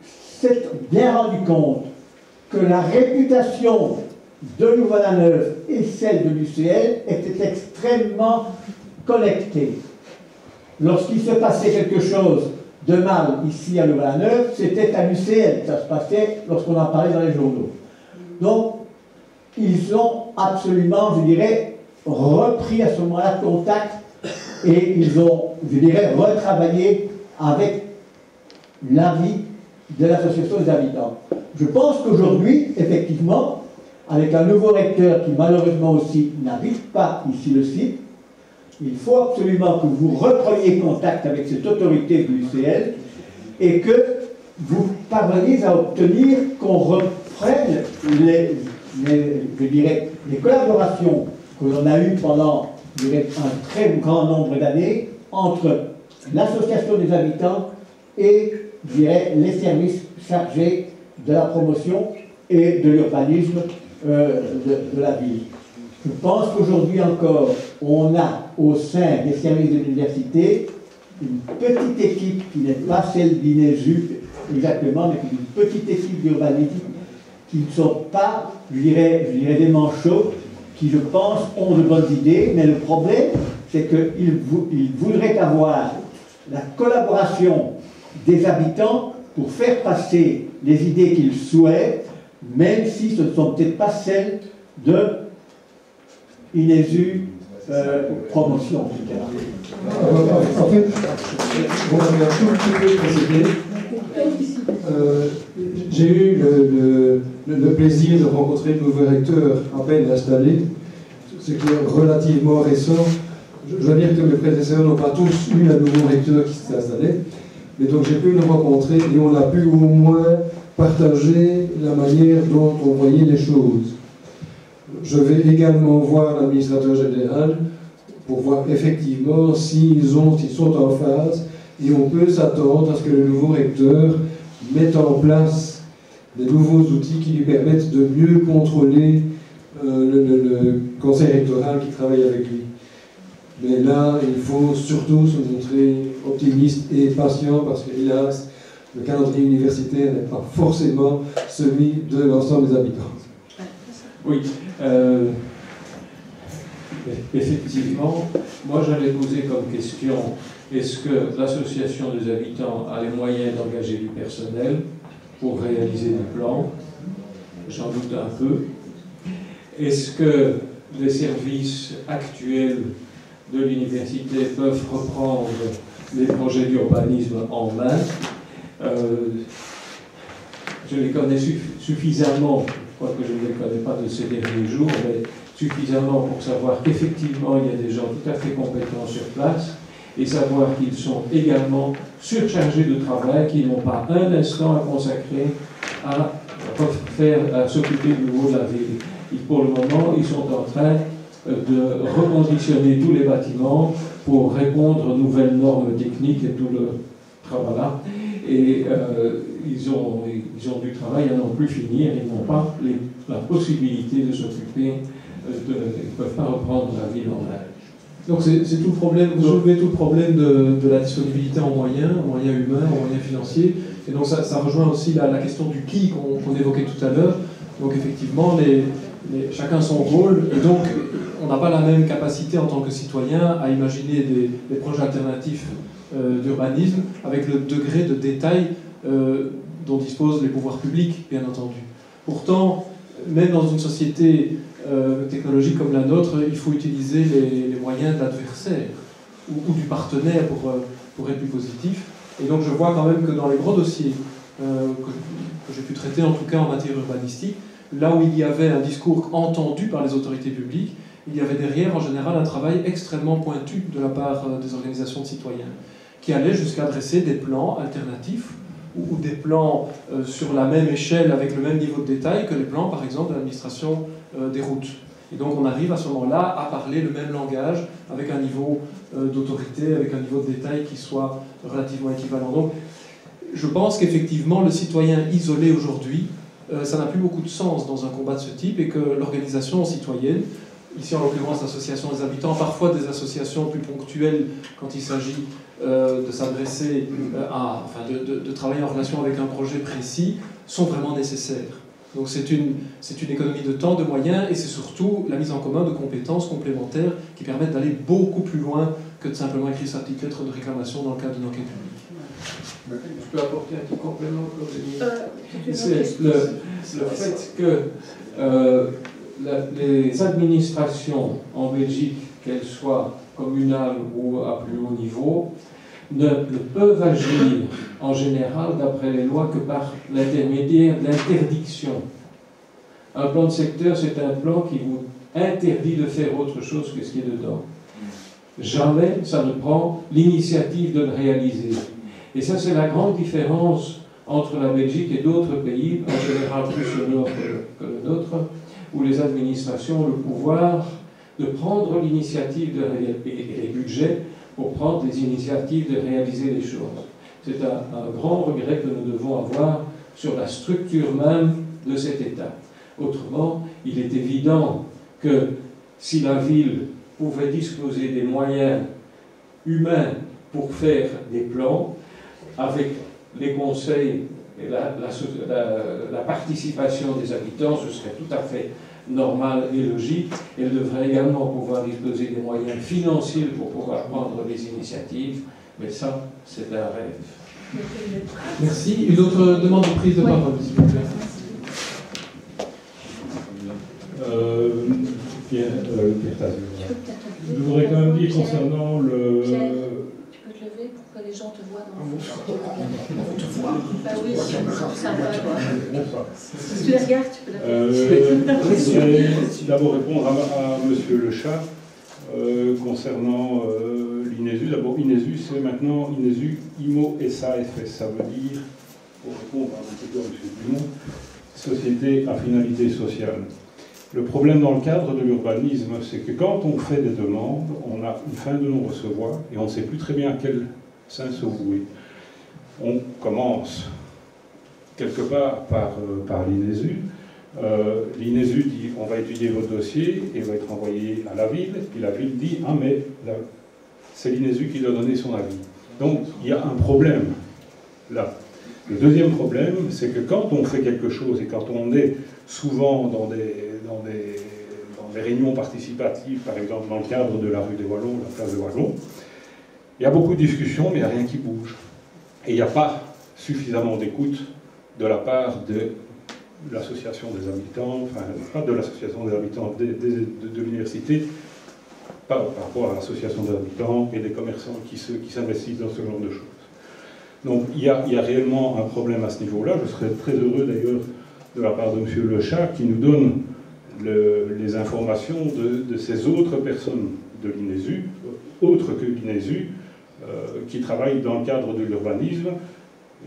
s'est bien rendu compte que la réputation de Louvain-la-Neuve et celle de l'UCL étaient extrêmement connectées. Lorsqu'il se passait quelque chose de mal ici à Louvain-la-Neuve, c'était à l'UCL, ça se passait lorsqu'on en parlait dans les journaux. Donc, ils ont absolument, je dirais, repris à ce moment-là contact et ils ont, je dirais, retravaillé avec l'avis de l'association des habitants. Je pense qu'aujourd'hui, effectivement, avec un nouveau recteur qui malheureusement aussi n'habite pas ici le site, il faut absolument que vous repreniez contact avec cette autorité de l'UCL et que vous parveniez à obtenir qu'on reprenne je dirais, les collaborations que l'on a eues pendant, je dirais, un très grand nombre d'années entre l'association des habitants et, je dirais, les services chargés de la promotion et de l'urbanisme de la ville. Je pense qu'aujourd'hui encore, on a au sein des services de l'université une petite équipe qui n'est pas celle d'INESU exactement, mais une petite équipe d'urbanisme qui ne sont pas, je dirais des manchots, qui, je pense, ont de bonnes idées, mais le problème, c'est qu'ils voudraient avoir la collaboration des habitants pour faire passer les idées qu'ils souhaitent, même si ce ne sont peut-être pas celles de INESU promotion, etc. En fait, vous m'avez un tout petit peu précédé. J'ai eu le plaisir de rencontrer le nouveau recteur à peine installé, ce qui est relativement récent. Je dois dire que mes prédécesseurs n'ont pas tous eu un nouveau recteur qui s'est installé, mais donc j'ai pu le rencontrer et on a pu au moins partager la manière dont on voyait les choses. Je vais également voir l'administrateur général pour voir effectivement s'ils sont en phase, et on peut s'attendre à ce que le nouveau recteur mette en place des nouveaux outils qui lui permettent de mieux contrôler le conseil rectoral qui travaille avec lui. Mais là, il faut surtout se montrer optimiste et patient parce que, hélas, le calendrier universitaire n'est pas forcément celui de l'ensemble des habitants. Oui, effectivement, moi j'allais poser comme question, est-ce que l'association des habitants a les moyens d'engager du personnel pour réaliser des plans? J'en doute un peu. Est-ce que les services actuels de l'université peuvent reprendre les projets d'urbanisme en main? Je les connais suffisamment, je crois que je ne les connais pas de ces derniers jours, mais suffisamment pour savoir qu'effectivement il y a des gens tout à fait compétents sur place et savoir qu'ils sont également surchargés de travail, qu'ils n'ont pas un instant à consacrer à s'occuper du nouveau de la ville. Et pour le moment, ils sont en train de reconditionner tous les bâtiments pour répondre aux nouvelles normes techniques et tout le travail-là. Et ils ont du travail à n'en plus finir, ils n'ont pas la possibilité de s'occuper, ils ne peuvent pas reprendre la ville en main. Donc c'est tout le problème, vous soulevez tout le problème de la disponibilité en moyens humains, en moyens financiers, et donc ça rejoint aussi la question du qui qu'on évoquait tout à l'heure. Donc effectivement, chacun son rôle, et donc on n'a pas la même capacité en tant que citoyen à imaginer des projets alternatifs d'urbanisme avec le degré de détail dont disposent les pouvoirs publics, bien entendu. Pourtant, même dans une société technologique comme la nôtre, il faut utiliser les moyens de l'adversaire ou du partenaire pour être plus positif. Et donc je vois quand même que dans les gros dossiers que j'ai pu traiter, en tout cas en matière urbanistique, là où il y avait un discours entendu par les autorités publiques, il y avait derrière en général un travail extrêmement pointu de la part des organisations de citoyens, qui allait jusqu'à dresser des plans alternatifs ou des plans sur la même échelle avec le même niveau de détail que les plans, par exemple, de l'administration des routes. Et donc on arrive à ce moment-là à parler le même langage avec un niveau d'autorité, avec un niveau de détail qui soit relativement équivalent. Donc je pense qu'effectivement le citoyen isolé aujourd'hui, ça n'a plus beaucoup de sens dans un combat de ce type, et que l'organisation citoyenne, ici en l'occurrence l'association des habitants, parfois des associations plus ponctuelles quand il s'agit de s'adresser de travailler en relation avec un projet précis, sont vraiment nécessaires. Donc c'est une économie de temps, de moyens, et c'est surtout la mise en commun de compétences complémentaires qui permettent d'aller beaucoup plus loin que de simplement écrire sa petite lettre de réclamation dans le cadre d'une enquête publique. Je peux apporter un petit complément, c'est le fait que les administrations en Belgique, qu'elles soient communales ou à plus haut niveau, ne peuvent agir en général d'après les lois que par l'intermédiaire d'interdiction. Un plan de secteur, c'est un plan qui vous interdit de faire autre chose que ce qui est dedans. Jamais ça ne prend l'initiative de le réaliser. Et ça, c'est la grande différence entre la Belgique et d'autres pays, en général plus au nord que le nôtre, où les administrations ont le pouvoir de prendre l'initiative et les budgets pour prendre des initiatives de réaliser les choses. C'est un grand regret que nous devons avoir sur la structure même de cet État. Autrement, il est évident que si la ville pouvait disposer des moyens humains pour faire des plans, avec les conseils et la participation des habitants, ce serait tout à fait normal et logique. Elle devrait également pouvoir disposer des moyens financiers pour pouvoir prendre des initiatives, mais ça, c'est un rêve. Merci. Une autre demande de prise de parole, s'il vous plaît. Pierre Tazur. Je voudrais quand même dire concernant le... Tu peux te lever pour que les gens te voient dans le fond. On te voit. Bah oui, c'est sympa, quoi. Si tu les regardes, tu peux la faire. Je voudrais d'abord répondre à Monsieur Le Chat concernant l'INESU. D'abord, INESU, c'est maintenant INESU IMO SAFS. Ça veut dire, pour répondre à M. Dumont, Société à finalité sociale. Le problème dans le cadre de l'urbanisme, c'est que quand on fait des demandes, on a une fin de non-recevoir et on ne sait plus très bien à quel sein se vouer. On commence quelque part par l'INESU. L'INESU dit on va étudier votre dossier et va être envoyé à la ville. Puis la ville dit ah mais c'est l'INESU qui doit donner son avis. Donc il y a un problème là. Le deuxième problème, c'est que quand on fait quelque chose et quand on est souvent dans des réunions participatives, par exemple dans le cadre de la rue des Wallons, la place des Wallons, il y a beaucoup de discussions, mais il n'y a rien qui bouge. Et il n'y a pas suffisamment d'écoute de la part de l'association des habitants, enfin, pas de l'association des habitants de l'université, par rapport à l'association des habitants et des commerçants qui s'investissent dans ce genre de choses. Donc il y a réellement un problème à ce niveau-là. Je serais très heureux d'ailleurs de la part de M. Le Chat qui nous donne les informations de ces autres personnes de l'INESU, autres que l'INESU, qui travaillent dans le cadre de l'urbanisme,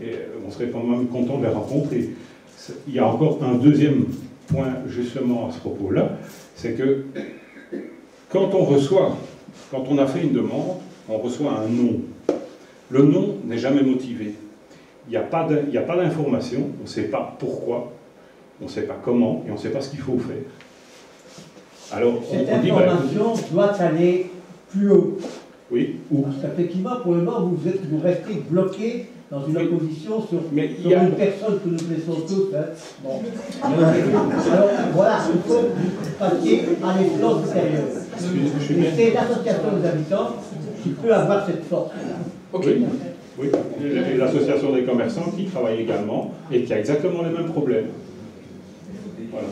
et on serait quand même content de les rencontrer. Il y a encore un deuxième point justement à ce propos-là, c'est que quand on a fait une demande, on reçoit un non. Le non n'est jamais motivé. Il n'y a pas d'information, on ne sait pas pourquoi, on ne sait pas comment, et on ne sait pas ce qu'il faut faire. Alors, cette information doit aller plus haut. Oui. Parce qu'effectivement, pour le moment, vous restez bloqué dans une opposition sur une personne que nous connaissons tous. Hein. Bon. Alors, voilà, il faut que vous passiez à l'échelon supérieur. Et c'est l'association des habitants qui peut avoir cette force. Ok. Oui, et l'association des commerçants qui travaille également et qui a exactement les mêmes problèmes. Voilà.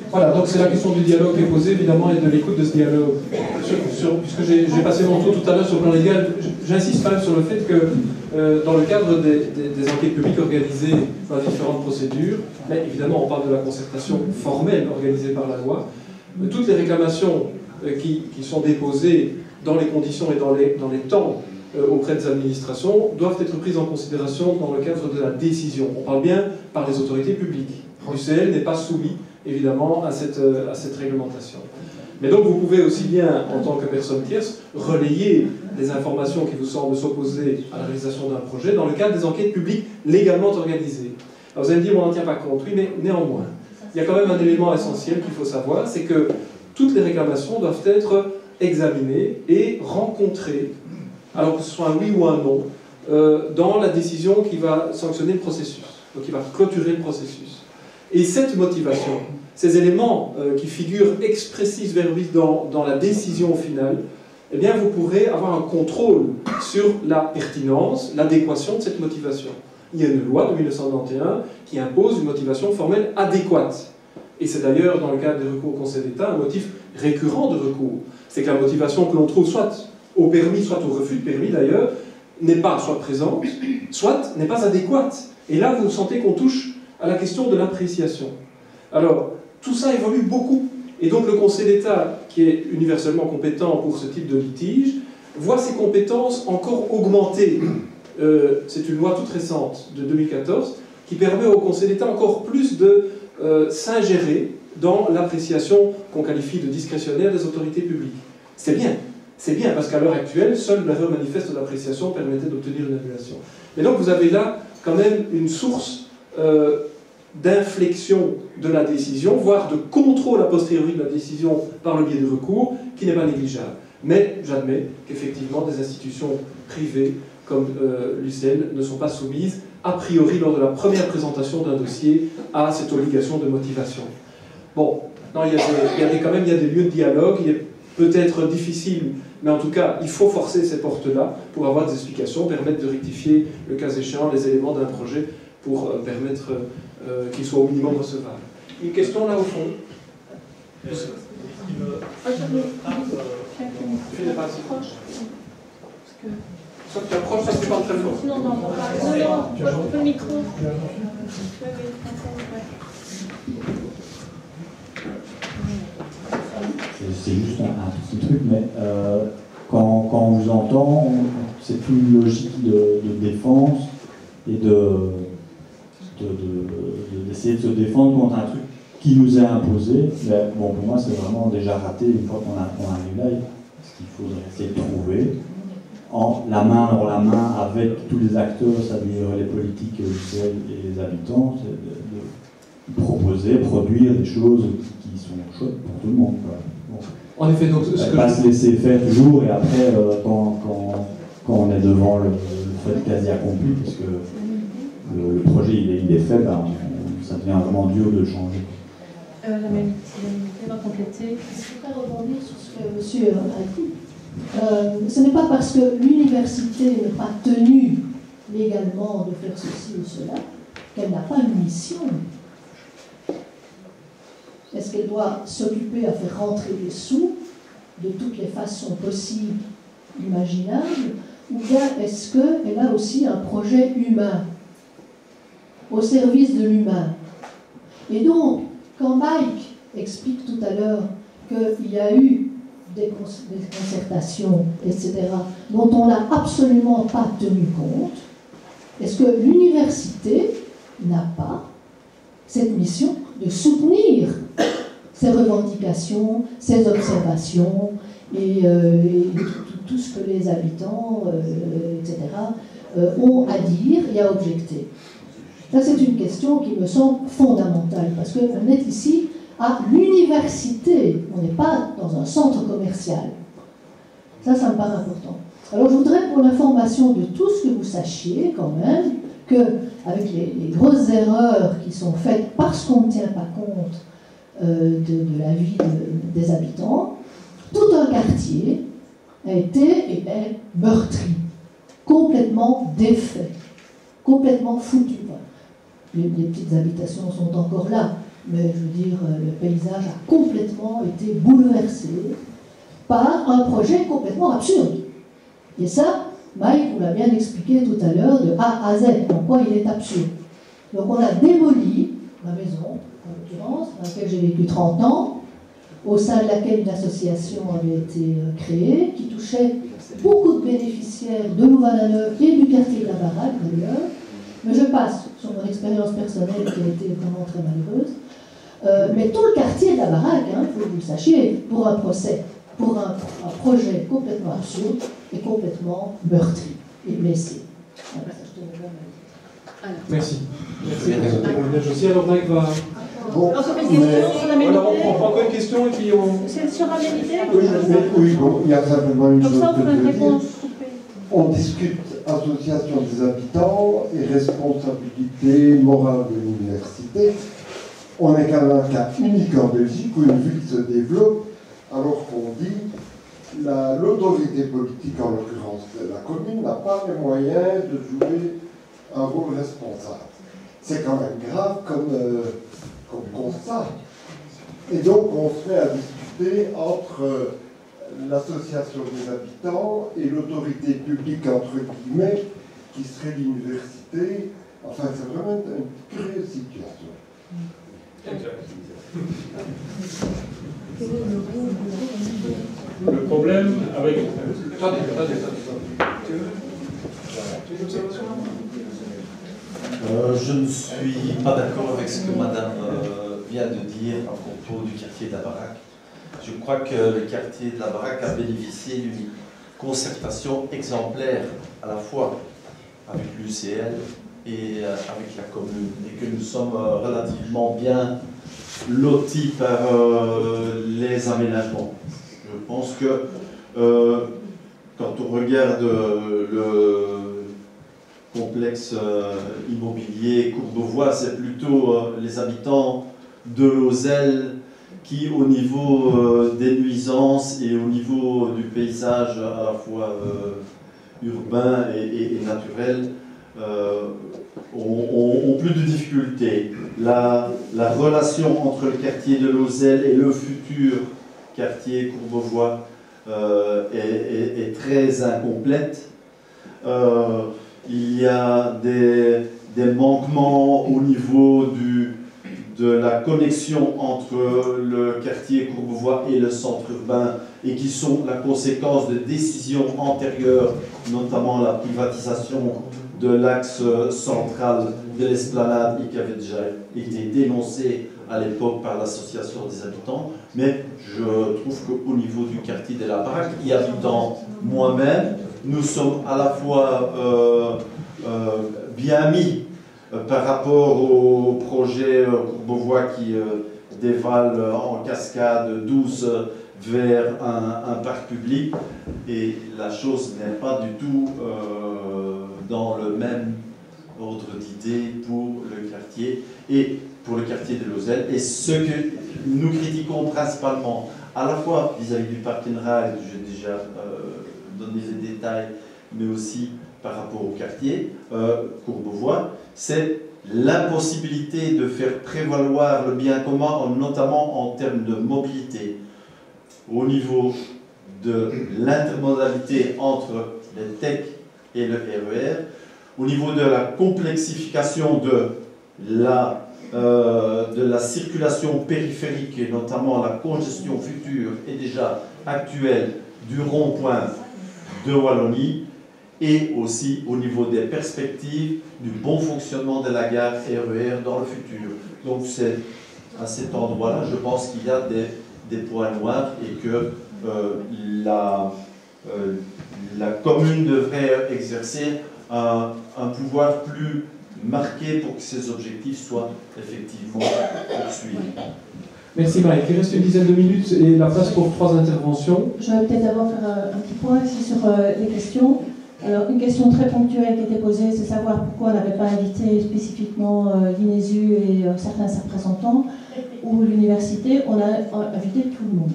Voilà, donc c'est la question du dialogue qui est posée, évidemment, et de l'écoute de ce dialogue. Puisque j'ai passé mon tour tout à l'heure sur le plan légal, j'insiste quand même sur le fait que dans le cadre des enquêtes publiques organisées dans différentes procédures, mais évidemment on parle de la concertation formelle organisée par la loi, toutes les réclamations qui sont déposées dans les conditions et dans les temps auprès des administrations doivent être prises en considération dans le cadre de la décision. On parle bien par les autorités publiques. Bruxelles n'est pas soumis évidemment à cette réglementation. Mais donc vous pouvez aussi bien, en tant que personne tierce, relayer des informations qui vous semblent s'opposer à la réalisation d'un projet dans le cadre des enquêtes publiques légalement organisées. Alors vous allez me dire, on n'en tient pas compte. Oui, mais néanmoins, il y a quand même un élément essentiel qu'il faut savoir, c'est que toutes les réclamations doivent être examinées et rencontrées, alors que ce soit un oui ou un non, dans la décision qui va sanctionner le processus, donc qui va clôturer le processus. Et cette motivation, ces éléments qui figurent expressis verbis dans la décision finale, eh bien vous pourrez avoir un contrôle sur la pertinence, l'adéquation de cette motivation. Il y a une loi de 1991 qui impose une motivation formelle adéquate. Et c'est d'ailleurs, dans le cadre des recours au Conseil d'État, un motif récurrent de recours. C'est que la motivation que l'on trouve soit au permis, soit au refus de permis d'ailleurs, n'est pas soit présente, soit n'est pas adéquate. Et là, vous sentez qu'on touche à la question de l'appréciation. Alors, tout ça évolue beaucoup. Et donc le Conseil d'État, qui est universellement compétent pour ce type de litige, voit ses compétences encore augmenter. C'est une loi toute récente, de 2014, qui permet au Conseil d'État encore plus de s'ingérer dans l'appréciation qu'on qualifie de discrétionnaire des autorités publiques. C'est bien, parce qu'à l'heure actuelle, seule l'erreur manifeste d'appréciation permettait d'obtenir une annulation. Mais donc vous avez là quand même une source d'inflexion de la décision, voire de contrôle a posteriori de la décision par le biais de recours, qui n'est pas négligeable. Mais j'admets qu'effectivement, des institutions privées comme l'UCL ne sont pas soumises, a priori, lors de la première présentation d'un dossier, à cette obligation de motivation. Bon, non, quand même il y a des lieux de dialogue, il est peut-être difficile, mais en tout cas, il faut forcer ces portes-là pour avoir des explications, permettre de rectifier, le cas échéant, les éléments d'un projet pour permettre qu'il soit au minimum recevable. Une question là au fond. Soit tu approches, ça se parle très fort. Non, le micro. C'est juste un petit truc, mais quand on vous entend, c'est une logique de défense et d'essayer de se défendre contre un truc qui nous est imposé. Mais bon, pour moi, c'est vraiment déjà raté une fois qu'on arrive là. Ce qu'il faudrait essayer de trouver, la main dans la main avec tous les acteurs, c'est-à-dire les politiques UCL et les habitants, c'est de proposer, produire des choses qui sont chouettes pour tout le monde. Bon. En effet, donc ce que pas se laisser faire toujours et après, quand on est devant le fait quasi accompli, parce que le projet il est fait, ben, ça devient vraiment dur de le changer. La même va compléter. Je voudrais rebondir sur ce que monsieur a dit. Ce n'est pas parce que l'université n'est pas tenue légalement de faire ceci ou cela qu'elle n'a pas une mission. Est-ce qu'elle doit s'occuper à faire rentrer des sous de toutes les façons possibles, imaginables, ou bien est-ce qu'elle a aussi un projet humain, au service de l'humain? Et donc, quand Mike explique tout à l'heure qu'il y a eu des concertations, etc., dont on n'a absolument pas tenu compte, est-ce que l'université n'a pas cette mission de soutenir ces revendications, ces observations et tout ce que les habitants, etc., ont à dire et à objecter? Ça, c'est une question qui me semble fondamentale, parce qu'on est ici à l'université, on n'est pas dans un centre commercial. Ça me paraît important. Alors, je voudrais, pour l'information de tous, que vous sachiez quand même qu'avec les grosses erreurs qui sont faites parce qu'on ne tient pas compte de la vie des habitants, tout un quartier a été et est meurtri, complètement défait, complètement foutu. Les petites habitations sont encore là, mais je veux dire, le paysage a complètement été bouleversé par un projet complètement absurde. Et ça, Mike vous l'a bien expliqué tout à l'heure, de A à Z, en quoi il est absurde. Donc on a démoli ma maison, en l'occurrence, dans laquelle j'ai vécu 30 ans, au sein de laquelle une association avait été créée, qui touchait beaucoup de bénéficiaires de Louvain-la-Neuve et du quartier de la Baraque, d'ailleurs. Mais je passe sur mon expérience personnelle qui a été vraiment très malheureuse. Mais tout le quartier de la Baraque, il faut que vous le sachiez, pour un procès, pour un projet complètement absurde et complètement meurtri et blessé. Voilà, ça, je te le donne. Merci. Merci. Aussi, alors Mike va... Bon, on se fait une question sur la même idée. Alors on prend encore une question et puis on... C'est sur la même idée? Oui, bon, il y a simplement une Comme chose ça, on que peut je veux dire. répondre. On discute association des habitants et responsabilité morale de l'université. On est quand même un cas unique en Belgique où une ville se développe alors qu'on dit l'autorité politique, en l'occurrence la commune, n'a pas les moyens de jouer un rôle responsable. C'est quand même grave comme constat. Et donc on se met à discuter entre l'association des habitants et l'autorité publique, entre guillemets, qui serait l'université. Enfin, c'est vraiment une curieuse situation. Le problème avec... Attendez. Je ne suis pas d'accord avec ce que Madame vient de dire à propos du quartier de la Baraque. Je crois que le quartier de la Baraque a bénéficié d'une concertation exemplaire à la fois avec l'UCL et avec la commune et que nous sommes relativement bien lotis par les aménagements. Je pense que quand on regarde le complexe immobilier Courbevoie, c'est plutôt les habitants de Lauzelles qui, au niveau des nuisances et au niveau du paysage à la fois urbain et naturel, ont plus de difficultés. La relation entre le quartier de Lauzelles et le futur quartier Courbevoie est très incomplète. Il y a des manquements au niveau de la connexion entre le quartier Courbevoie et le centre urbain et qui sont la conséquence de décisions antérieures, notamment la privatisation de l'axe central de l'esplanade et qui avait déjà été dénoncé à l'époque par l'association des habitants. Mais je trouve qu'au niveau du quartier de la Baraque, y habitant moi-même, nous sommes à la fois bien mis par rapport au projet Courbevoie qui dévale en cascade douce vers un parc public, et la chose n'est pas du tout dans le même ordre d'idée pour le quartier et pour le quartier de Lauzelles. Et ce que nous critiquons principalement, à la fois vis-à-vis du parc Enrail, j'ai déjà donné les détails, mais aussi par rapport au quartier Courbevoie, c'est l'impossibilité de faire prévaloir le bien commun, notamment en termes de mobilité, au niveau de l'intermodalité entre les TEC et le RER, au niveau de la complexification de la circulation périphérique et notamment la congestion future et déjà actuelle du rond-point de Wallonie, et aussi au niveau des perspectives du bon fonctionnement de la gare RER dans le futur. Donc c'est à cet endroit-là, je pense qu'il y a des points noirs et que la commune devrait exercer un pouvoir plus marqué pour que ces objectifs soient effectivement poursuivis. Merci Mike. Il reste une dizaine de minutes et la place pour 3 interventions. Je vais peut-être d'abord faire un petit point ici sur les questions. Alors, une question très ponctuelle qui était posée, c'est savoir pourquoi on n'avait pas invité spécifiquement l'INESU et certains de ses représentants, ou l'université. On a invité tout le monde.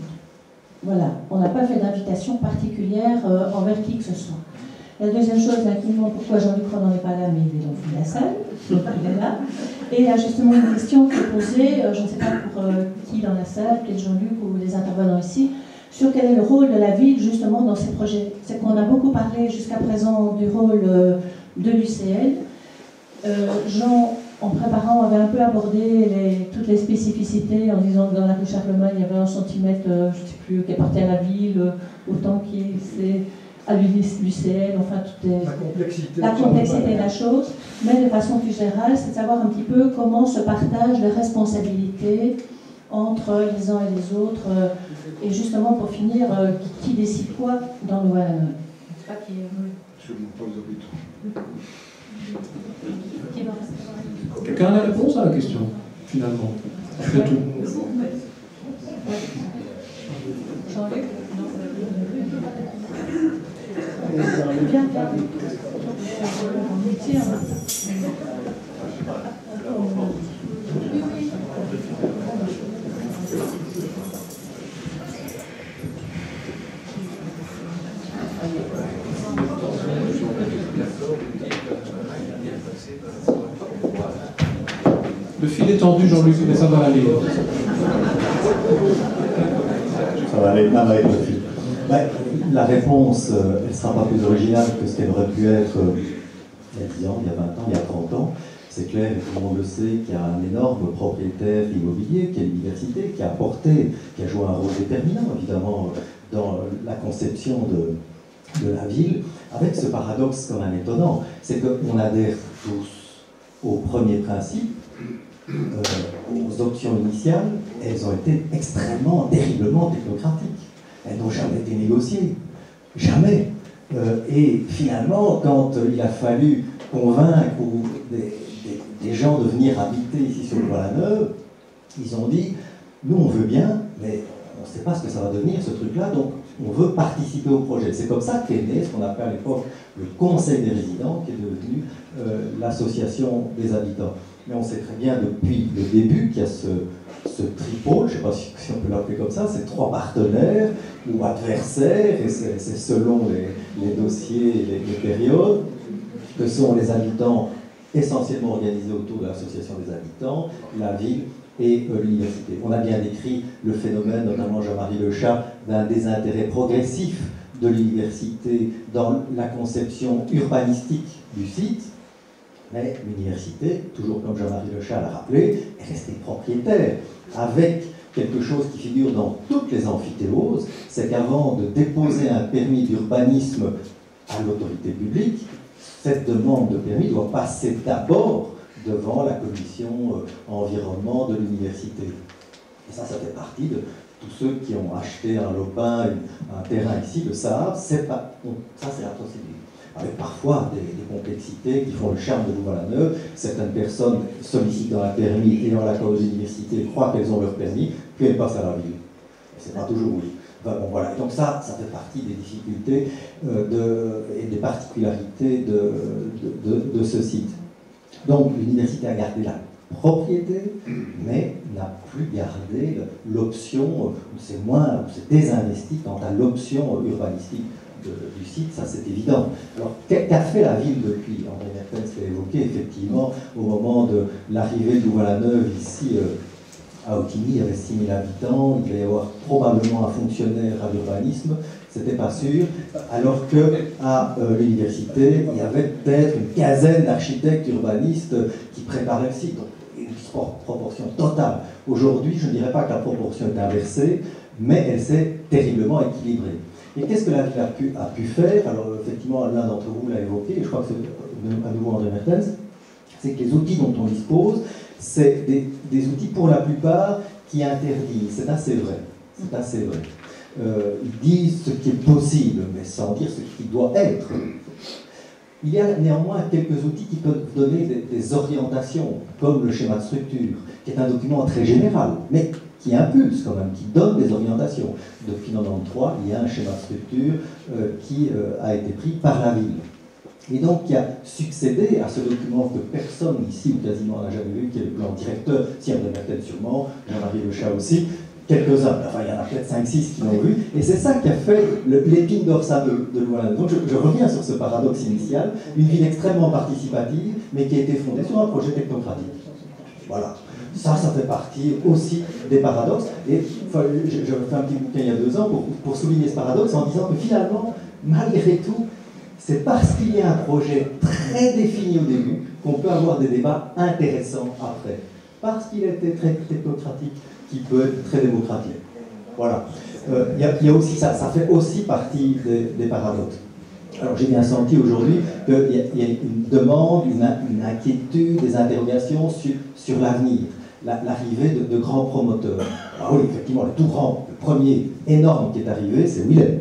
Voilà, on n'a pas fait d'invitation particulière envers qui que ce soit. La deuxième chose, là, qui me demande pourquoi Jean-Luc Ronan n'est pas là, mais il est dans le fond de la salle, donc il est là. Et il y a justement une question qui est posée, je ne sais pas pour qui dans la salle, peut-être Jean-Luc ou les intervenants ici, sur quel est le rôle de la ville justement dans ces projets. C'est qu'on a beaucoup parlé jusqu'à présent du rôle de l'UCL. Jean, en préparant, avait un peu abordé toutes les spécificités en disant que dans la rue Charlemagne, il y avait 1 centimètre, je ne sais plus, qui appartient à la ville, autant qui c'est à l'UCL, enfin toute la complexité de la chose. Mais de façon plus générale, c'est de savoir un petit peu comment se partagent les responsabilités entre les uns et les autres, et justement pour finir, qui décide quoi dans le Wallonie. Quelqu'un a la réponse à la question, finalement? C'est tout. Jean-Luc? Le fil est tendu, Jean-Luc, mais ça va aller. Ça va aller, même avec le fil. La réponse, elle ne sera pas plus originale que ce qu'elle aurait pu être il y a 10 ans, il y a 20 ans, il y a 30 ans. C'est clair, tout le monde le sait, qu'il y a un énorme propriétaire immobilier, qui est l'université, qui a joué un rôle déterminant, évidemment, dans la conception de la ville, avec ce paradoxe quand même étonnant, c'est qu'on adhère tous au premier principe, aux options initiales, elles ont été extrêmement, terriblement technocratiques. Elles n'ont jamais été négociées. Jamais. Et finalement, quand il a fallu convaincre des gens de venir habiter ici sur Louvain-la-Neuve, ils ont dit, nous on veut bien, mais on ne sait pas ce que ça va devenir ce truc-là, donc on veut participer au projet. C'est comme ça qu'est né ce qu'on appelait à l'époque le Conseil des résidents, qui est devenu l'association des habitants. Mais on sait très bien depuis le début qu'il y a ce tripôle, je ne sais pas si on peut l'appeler comme ça, ces 3 partenaires ou adversaires, et c'est selon les dossiers et les périodes, que sont les habitants essentiellement organisés autour de l'association des habitants, la ville et l'université. On a bien décrit le phénomène, notamment Jean-Marie Lechat, d'un désintérêt progressif de l'université dans la conception urbanistique du site, mais l'université, toujours comme Jean-Marie Lechat l'a rappelé, est restée propriétaire, avec quelque chose qui figure dans toutes les amphithéoses, c'est qu'avant de déposer un permis d'urbanisme à l'autorité publique, cette demande de permis doit passer d'abord devant la commission environnement de l'université. Et ça fait partie de tous ceux qui ont acheté un lopin, un terrain ici, le savent, ça c'est la procédure. Avec parfois des complexités qui font le charme de Louvain-la-Neuve. Certaines personnes sollicitant un permis ayant l'accord de l'université croient qu'elles ont leur permis, puis elles passent à la ville. C'est pas toujours oui. Enfin, bon, voilà. Et donc ça fait partie des difficultés et des particularités de ce site. Donc l'université a gardé la propriété, mais n'a plus gardé l'option, c'est désinvesti quant à l'option urbanistique du site, ça c'est évident. Alors qu'a fait la ville depuis? André Mertens l'a évoqué, effectivement, au moment de l'arrivée de Louvain-la-Neuve ici à Otigny, il y avait 6 000 habitants, il devait y avoir probablement un fonctionnaire à l'urbanisme, c'était pas sûr, alors qu'à l'université, il y avait peut-être une quinzaine d'architectes urbanistes qui préparaient le site. Donc, une proportion totale. Aujourd'hui, je ne dirais pas que la proportion est inversée, mais elle s'est terriblement équilibrée. Et qu'est-ce que la ville a pu faire? Alors, effectivement, l'un d'entre vous l'a évoqué, et je crois que c'est à nouveau André Mertens, c'est que les outils dont on dispose, c'est des outils pour la plupart qui interdisent. C'est assez vrai. C'est assez vrai. Ils disent ce qui est possible, mais sans dire ce qui doit être. Il y a néanmoins quelques outils qui peuvent donner des orientations, comme le schéma de structure, qui est un document très général, mais qui impulse quand même, qui donne des orientations. Depuis 1993, il y a un schéma de structure qui a été pris par la ville. Et donc, qui a succédé à ce document que personne ici, ou quasiment n'a jamais vu, qui est le plan directeur, si André Mertens sûrement, Jean-Marie Lechat aussi, quelques-uns, enfin il y en a peut-être 5-6 qui l'ont vu, et c'est ça qui a fait l'épine dorsale de Louvain-la-Neuve. Donc je reviens sur ce paradoxe initial, une ville extrêmement participative, mais qui a été fondée sur un projet technocratique. Voilà. Ça fait partie aussi des paradoxes, et enfin, j'avais fait un petit bouquin il y a 2 ans pour souligner ce paradoxe en disant que finalement, malgré tout, c'est parce qu'il y a un projet très défini au début qu'on peut avoir des débats intéressants après. Parce qu'il était très technocratique, qui peut être très démocratique. Voilà. Il y a aussi ça fait aussi partie des paradoxes. Alors j'ai bien senti aujourd'hui qu'il y a une demande, une inquiétude, des interrogations sur l'avenir, l'arrivée de grands promoteurs. Alors oui, effectivement, le tout grand, le premier énorme qui est arrivé, c'est Willem.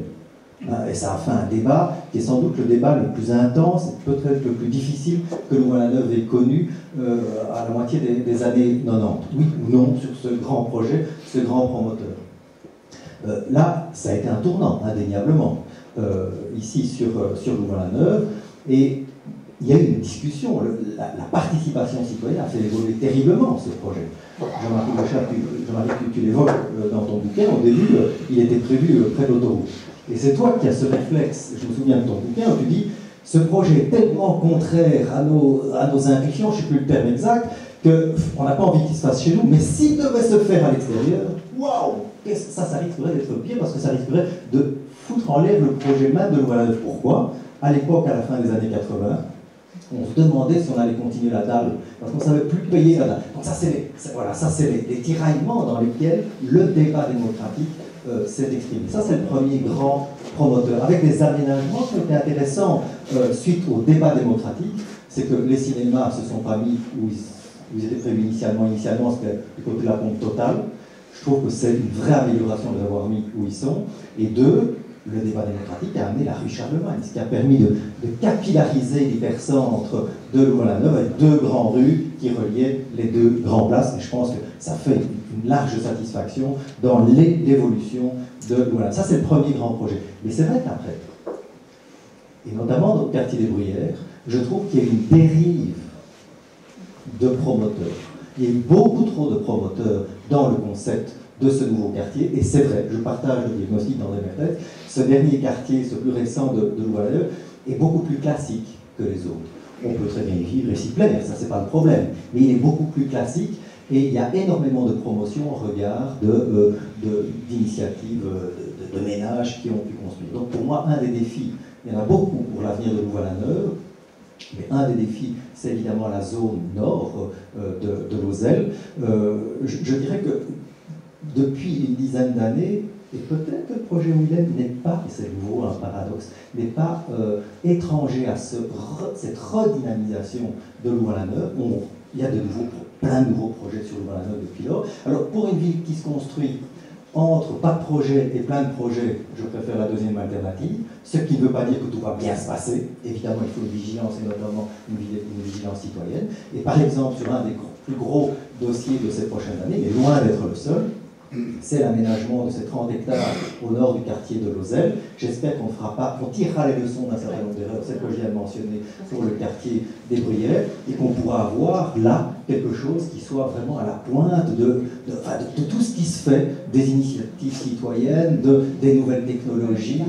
Et ça a fait un débat qui est sans doute le débat le plus intense et peut-être le plus difficile que Louvain-la-Neuve ait connu à la moitié des années 90. Oui ou non sur ce grand projet, ce grand promoteur. Là, ça a été un tournant, indéniablement, ici sur Louvain-la-Neuve. Et il y a eu une discussion. La participation citoyenne a fait évoluer terriblement ce projet. Jean-Marie Lechat, tu l'évoques dans ton bouquin. Au début, il était prévu près de l'autoroute. Et c'est toi qui as ce réflexe, je me souviens de ton bouquin, où tu dis ce projet est tellement contraire à nos intuitions, je ne sais plus le terme exact, qu'on n'a pas envie qu'il se fasse chez nous, mais s'il devait se faire à l'extérieur, waouh, ça risquerait d'être pire parce que ça risquerait de foutre en l'air le projet même de Louvain-la-Neuve. Pourquoi? À l'époque, à la fin des années 80, on se demandait si on allait continuer la dalle, parce qu'on ne savait plus payer la dalle. Donc ça, c'est les tiraillements dans lesquels le débat démocratique s'est exprimé. Ça, c'est le premier grand promoteur, avec des aménagements qui ont été intéressants suite au débat démocratique. C'est que les cinémas ne se sont pas mis où ils étaient prévus initialement, c'était du côté de la pompe totale. Je trouve que c'est une vraie amélioration de les avoir mis où ils sont. Et 2, le débat démocratique a amené la rue Charlemagne, ce qui a permis de capillariser l'hypercentre de Louvain-la-Neuve avec deux grandes rues qui reliaient les deux grandes places. Et je pense que ça fait une large satisfaction dans l'évolution de Louvain-la-Neuve. Ça, c'est le premier grand projet. Mais c'est vrai qu'après, et notamment dans le quartier des Bruyères, je trouve qu'il y a une dérive de promoteurs. Il y a eu beaucoup trop de promoteurs dans le concept de ce nouveau quartier, et c'est vrai, je partage le diagnostic d'André Mertens, ce dernier quartier, ce plus récent de Louvain-la-Neuve, est beaucoup plus classique que les autres. On peut très bien y vivre et s'y plaire, ça c'est pas le problème, mais il est beaucoup plus classique, et il y a énormément de promotions au regard d'initiatives, de ménages qui ont pu construire. Donc pour moi, un des défis, il y en a beaucoup pour l'avenir de Louvain-la-Neuve, mais un des défis, c'est évidemment la zone nord de Lozelle. Je dirais que depuis une dizaine d'années, et peut-être que le projet Willem n'est pas, et c'est nouveau un paradoxe, n'est pas étranger à cette redynamisation de Louvain-la-Neuve. Il y a plein de nouveaux projets sur Louvain-la-Neuve depuis lors. Alors pour une ville qui se construit entre pas de projet et plein de projets, je préfère la deuxième alternative, ce qui ne veut pas dire que tout va bien se passer. Évidemment, il faut une vigilance, et notamment une vigilance citoyenne. Et par exemple, sur un des plus gros dossiers de ces prochaines années, mais loin d'être le seul, c'est l'aménagement de ces 30 hectares au nord du quartier de Lozelle. J'espère qu'on tirera les leçons d'un certain nombre d'erreurs, celles que je viens de mentionner pour le quartier des Bruyères, et qu'on pourra avoir là quelque chose qui soit vraiment à la pointe de tout ce qui se fait, des initiatives citoyennes, des nouvelles technologies,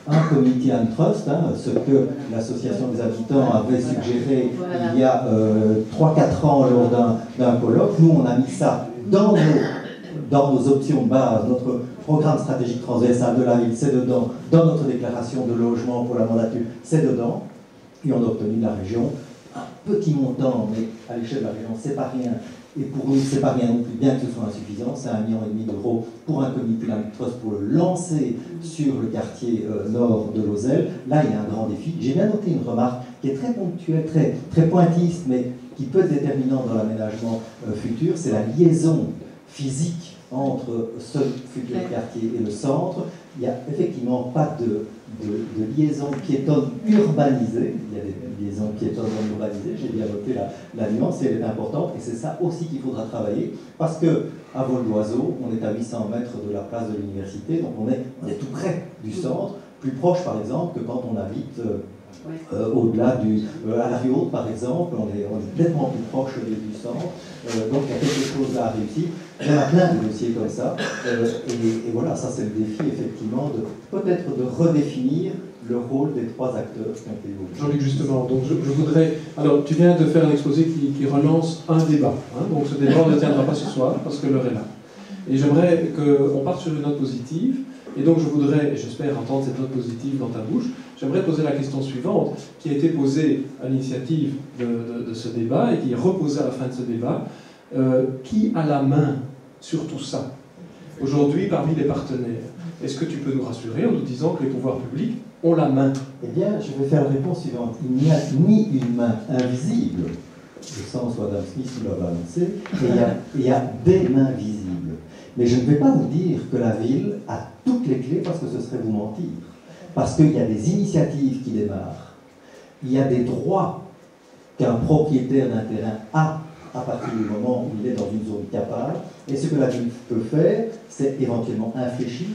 un community and trust, ce que l'association des habitants avait suggéré il y a 3-4 ans lors d'un colloque. Nous, on a mis ça dans nos options de base. Notre programme stratégique transversal de la ville, c'est dedans. Dans notre déclaration de logement pour la mandature, c'est dedans. Et on a obtenu de la région un petit montant, mais à l'échelle de la région, c'est pas rien. Et pour nous, c'est pas rien non plus, bien que ce soit insuffisant. C'est 1,5 million d'euros pour un comité trust pour le lancer sur le quartier nord de Lozelle. Là, il y a un grand défi. J'ai bien noté une remarque qui est très ponctuelle, très pointiste, mais qui peut être déterminante dans l'aménagement futur. C'est la liaison physique entre ce futur quartier et le centre. Il n'y a effectivement pas de liaison piétonne urbanisée. Il y a des liaisons piétonnes non urbanisées, j'ai bien noté la nuance, et elle est importante, et c'est ça aussi qu'il faudra travailler, parce que à vol d'oiseau, on est à 800 mètres de la place de l'université, donc on est tout près du centre, plus proche par exemple que quand on habite au-delà à la rue Haute par exemple, on est nettement plus proche du centre, donc il y a quelque chose là à réussir. Il y en a plein de dossiers comme ça, et voilà, ça c'est le défi effectivement, peut-être de redéfinir le rôle des trois acteurs qui ont été évoqués. Jean-Luc, justement, donc je voudrais... Alors, tu viens de faire un exposé qui relance un débat, donc ce débat ne tiendra pas ce soir, parce que l'heure est là. Et j'aimerais qu'on parte sur une note positive, et donc je voudrais, et j'espère entendre cette note positive dans ta bouche, j'aimerais poser la question suivante, qui a été posée à l'initiative de ce débat, et qui est reposée à la fin de ce débat. Qui a la main sur tout ça aujourd'hui parmi les partenaires? Est-ce que tu peux nous rassurer en nous disant que les pouvoirs publics ont la main? Eh bien, je vais faire la réponse suivante. Il n'y a ni une main invisible, le sens où Adam Smith nous l'avait annoncé, il y a des mains visibles. Mais je ne vais pas vous dire que la ville a toutes les clés, parce que ce serait vous mentir. Parce qu'il y a des initiatives qui démarrent. Il y a des droits qu'un propriétaire d'un terrain a à partir du moment où il est dans une zone capable. Et ce que la ville peut faire, c'est éventuellement infléchir,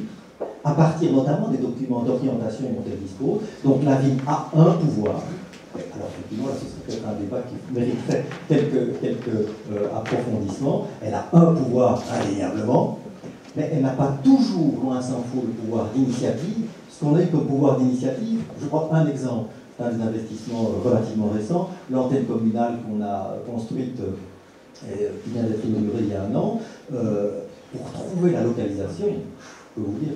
à partir notamment des documents d'orientation dont elle dispose. Donc la ville a un pouvoir. Alors effectivement, là, ce serait peut-être un débat qui mériterait quelques approfondissements. Elle a un pouvoir indéniablement, mais elle n'a pas toujours, loin s'en faut, le pouvoir d'initiative. Ce qu'on a eu comme pouvoir d'initiative, je crois un exemple, un des investissements relativement récents, l'antenne communale qu'on a construite et qui vient d'être inaugurée il y a 1 an, pour trouver la localisation, je peux vous dire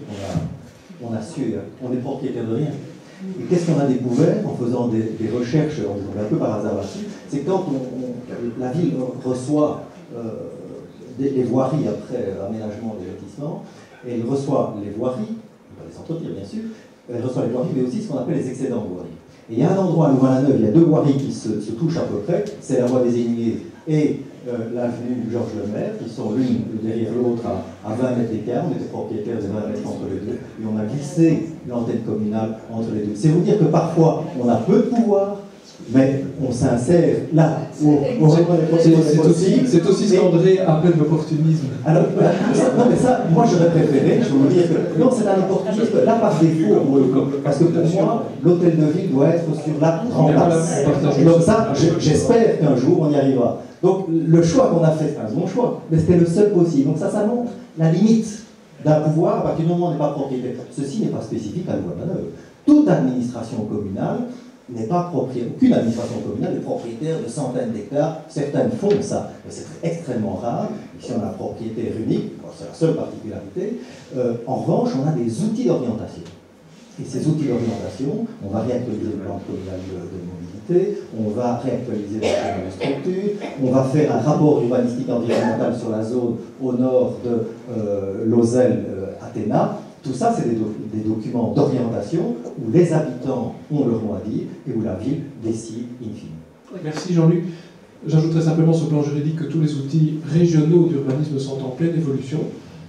qu'on a su, on est propriétaire de rien. Et qu'est-ce qu'on a découvert en faisant des recherches, un peu par hasard là-dessus, c'est quand la ville reçoit les voiries après aménagement des lotissements, et elle reçoit les voiries, on va les entretenir bien sûr, elle reçoit les voiries, mais aussi ce qu'on appelle les excédents de voiries. Et il y a un endroit à Louvain-la-Neuve, il y a 2 voiries qui se touchent à peu près, c'est la voie des Aiguilles et l'avenue Georges Lemaire, qui sont l'une derrière l'autre à 20 mètres d'écart. On était propriétaires des 20 mètres entre les deux, et on a glissé l'antenne communale entre les deux. C'est vous dire que parfois, on a peu de pouvoir, mais on s'insère là où on reprend les possibles. C'est aussi ce qu'André appelle l'opportunisme. Alors, non, mais ça, moi j'aurais préféré, je veux vous dire que non, c'est un opportunisme, là par défaut, parce que pour moi, l'hôtel de ville doit être sur la grande place. Et donc ça, j'espère qu'un jour on y arrivera. Donc le choix qu'on a fait, c'est un bon choix, mais c'était le seul possible. Donc ça montre la limite d'un pouvoir à partir du moment où on n'est pas propriétaire. Ceci n'est pas spécifique à Louvain-la-Neuve. Toute administration communale n'est pas propriétaire, aucune administration communale est propriétaire de centaines d'hectares. Certaines font ça, mais c'est extrêmement rare. Ici, on a un propriétaire unique, c'est la seule particularité. En revanche, on a des outils d'orientation. Et ces outils d'orientation, on va réactualiser le plan communal de mobilité, on va réactualiser le plan de structure, on va faire un rapport urbanistique environnemental sur la zone au nord de Lozelle-Athéna. Tout ça, c'est des documents d'orientation où les habitants ont leur mot à dire et où la ville décide in fine. Oui. Merci Jean-Luc. J'ajouterai simplement sur le plan juridique que tous les outils régionaux d'urbanisme sont en pleine évolution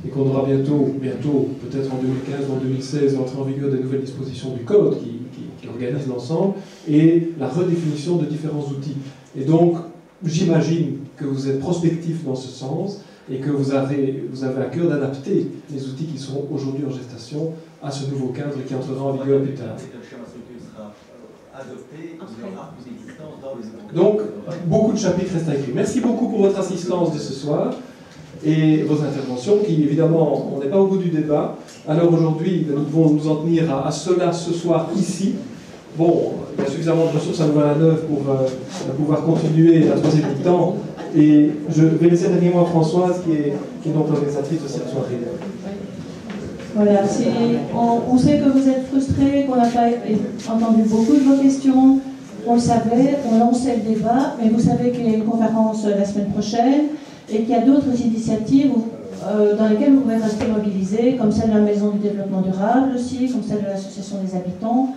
et qu'on aura bientôt, peut-être en 2015 ou en 2016, l'entrée en vigueur des nouvelles dispositions du Code qui organisent l'ensemble et la redéfinition de différents outils. Et donc, j'imagine que vous êtes prospectif dans ce sens et que vous avez à cœur d'adapter les outils qui sont aujourd'hui en gestation à ce nouveau cadre qui entrera en vigueur plus tard. Donc, beaucoup de chapitres restent à écrire. Merci beaucoup pour votre assistance de ce soir et vos interventions, qui évidemment, on n'est pas au bout du débat. Alors aujourd'hui, nous devons nous en tenir à cela ce soir ici. Bon, il y a suffisamment de ressources à Louvain-la-Neuve pour pouvoir continuer la troisième mi-temps. Et je vais laisser derrière moi Françoise, qui est donc l'organisatrice de cette soirée. Voilà, on sait que vous êtes frustrés, qu'on n'a pas entendu beaucoup de vos questions. On le savait, on lançait le débat, mais vous savez qu'il y a une conférence la semaine prochaine et qu'il y a d'autres initiatives dans lesquelles vous pouvez rester mobilisés, comme celle de la Maison du Développement Durable aussi, comme celle de l'Association des habitants.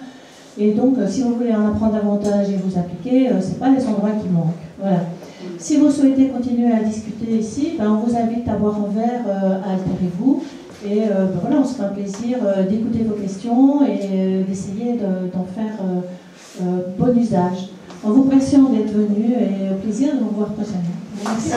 Et donc, si vous voulez en apprendre davantage et vous appliquer, ce n'est pas les endroits qui manquent. Voilà. Si vous souhaitez continuer à discuter ici, on vous invite à boire un verre à Altérez-vous. Et voilà, on se fait un plaisir d'écouter vos questions et d'essayer d'en faire bon usage. En vous remerciant d'être venus et au plaisir de vous revoir prochainement. Merci.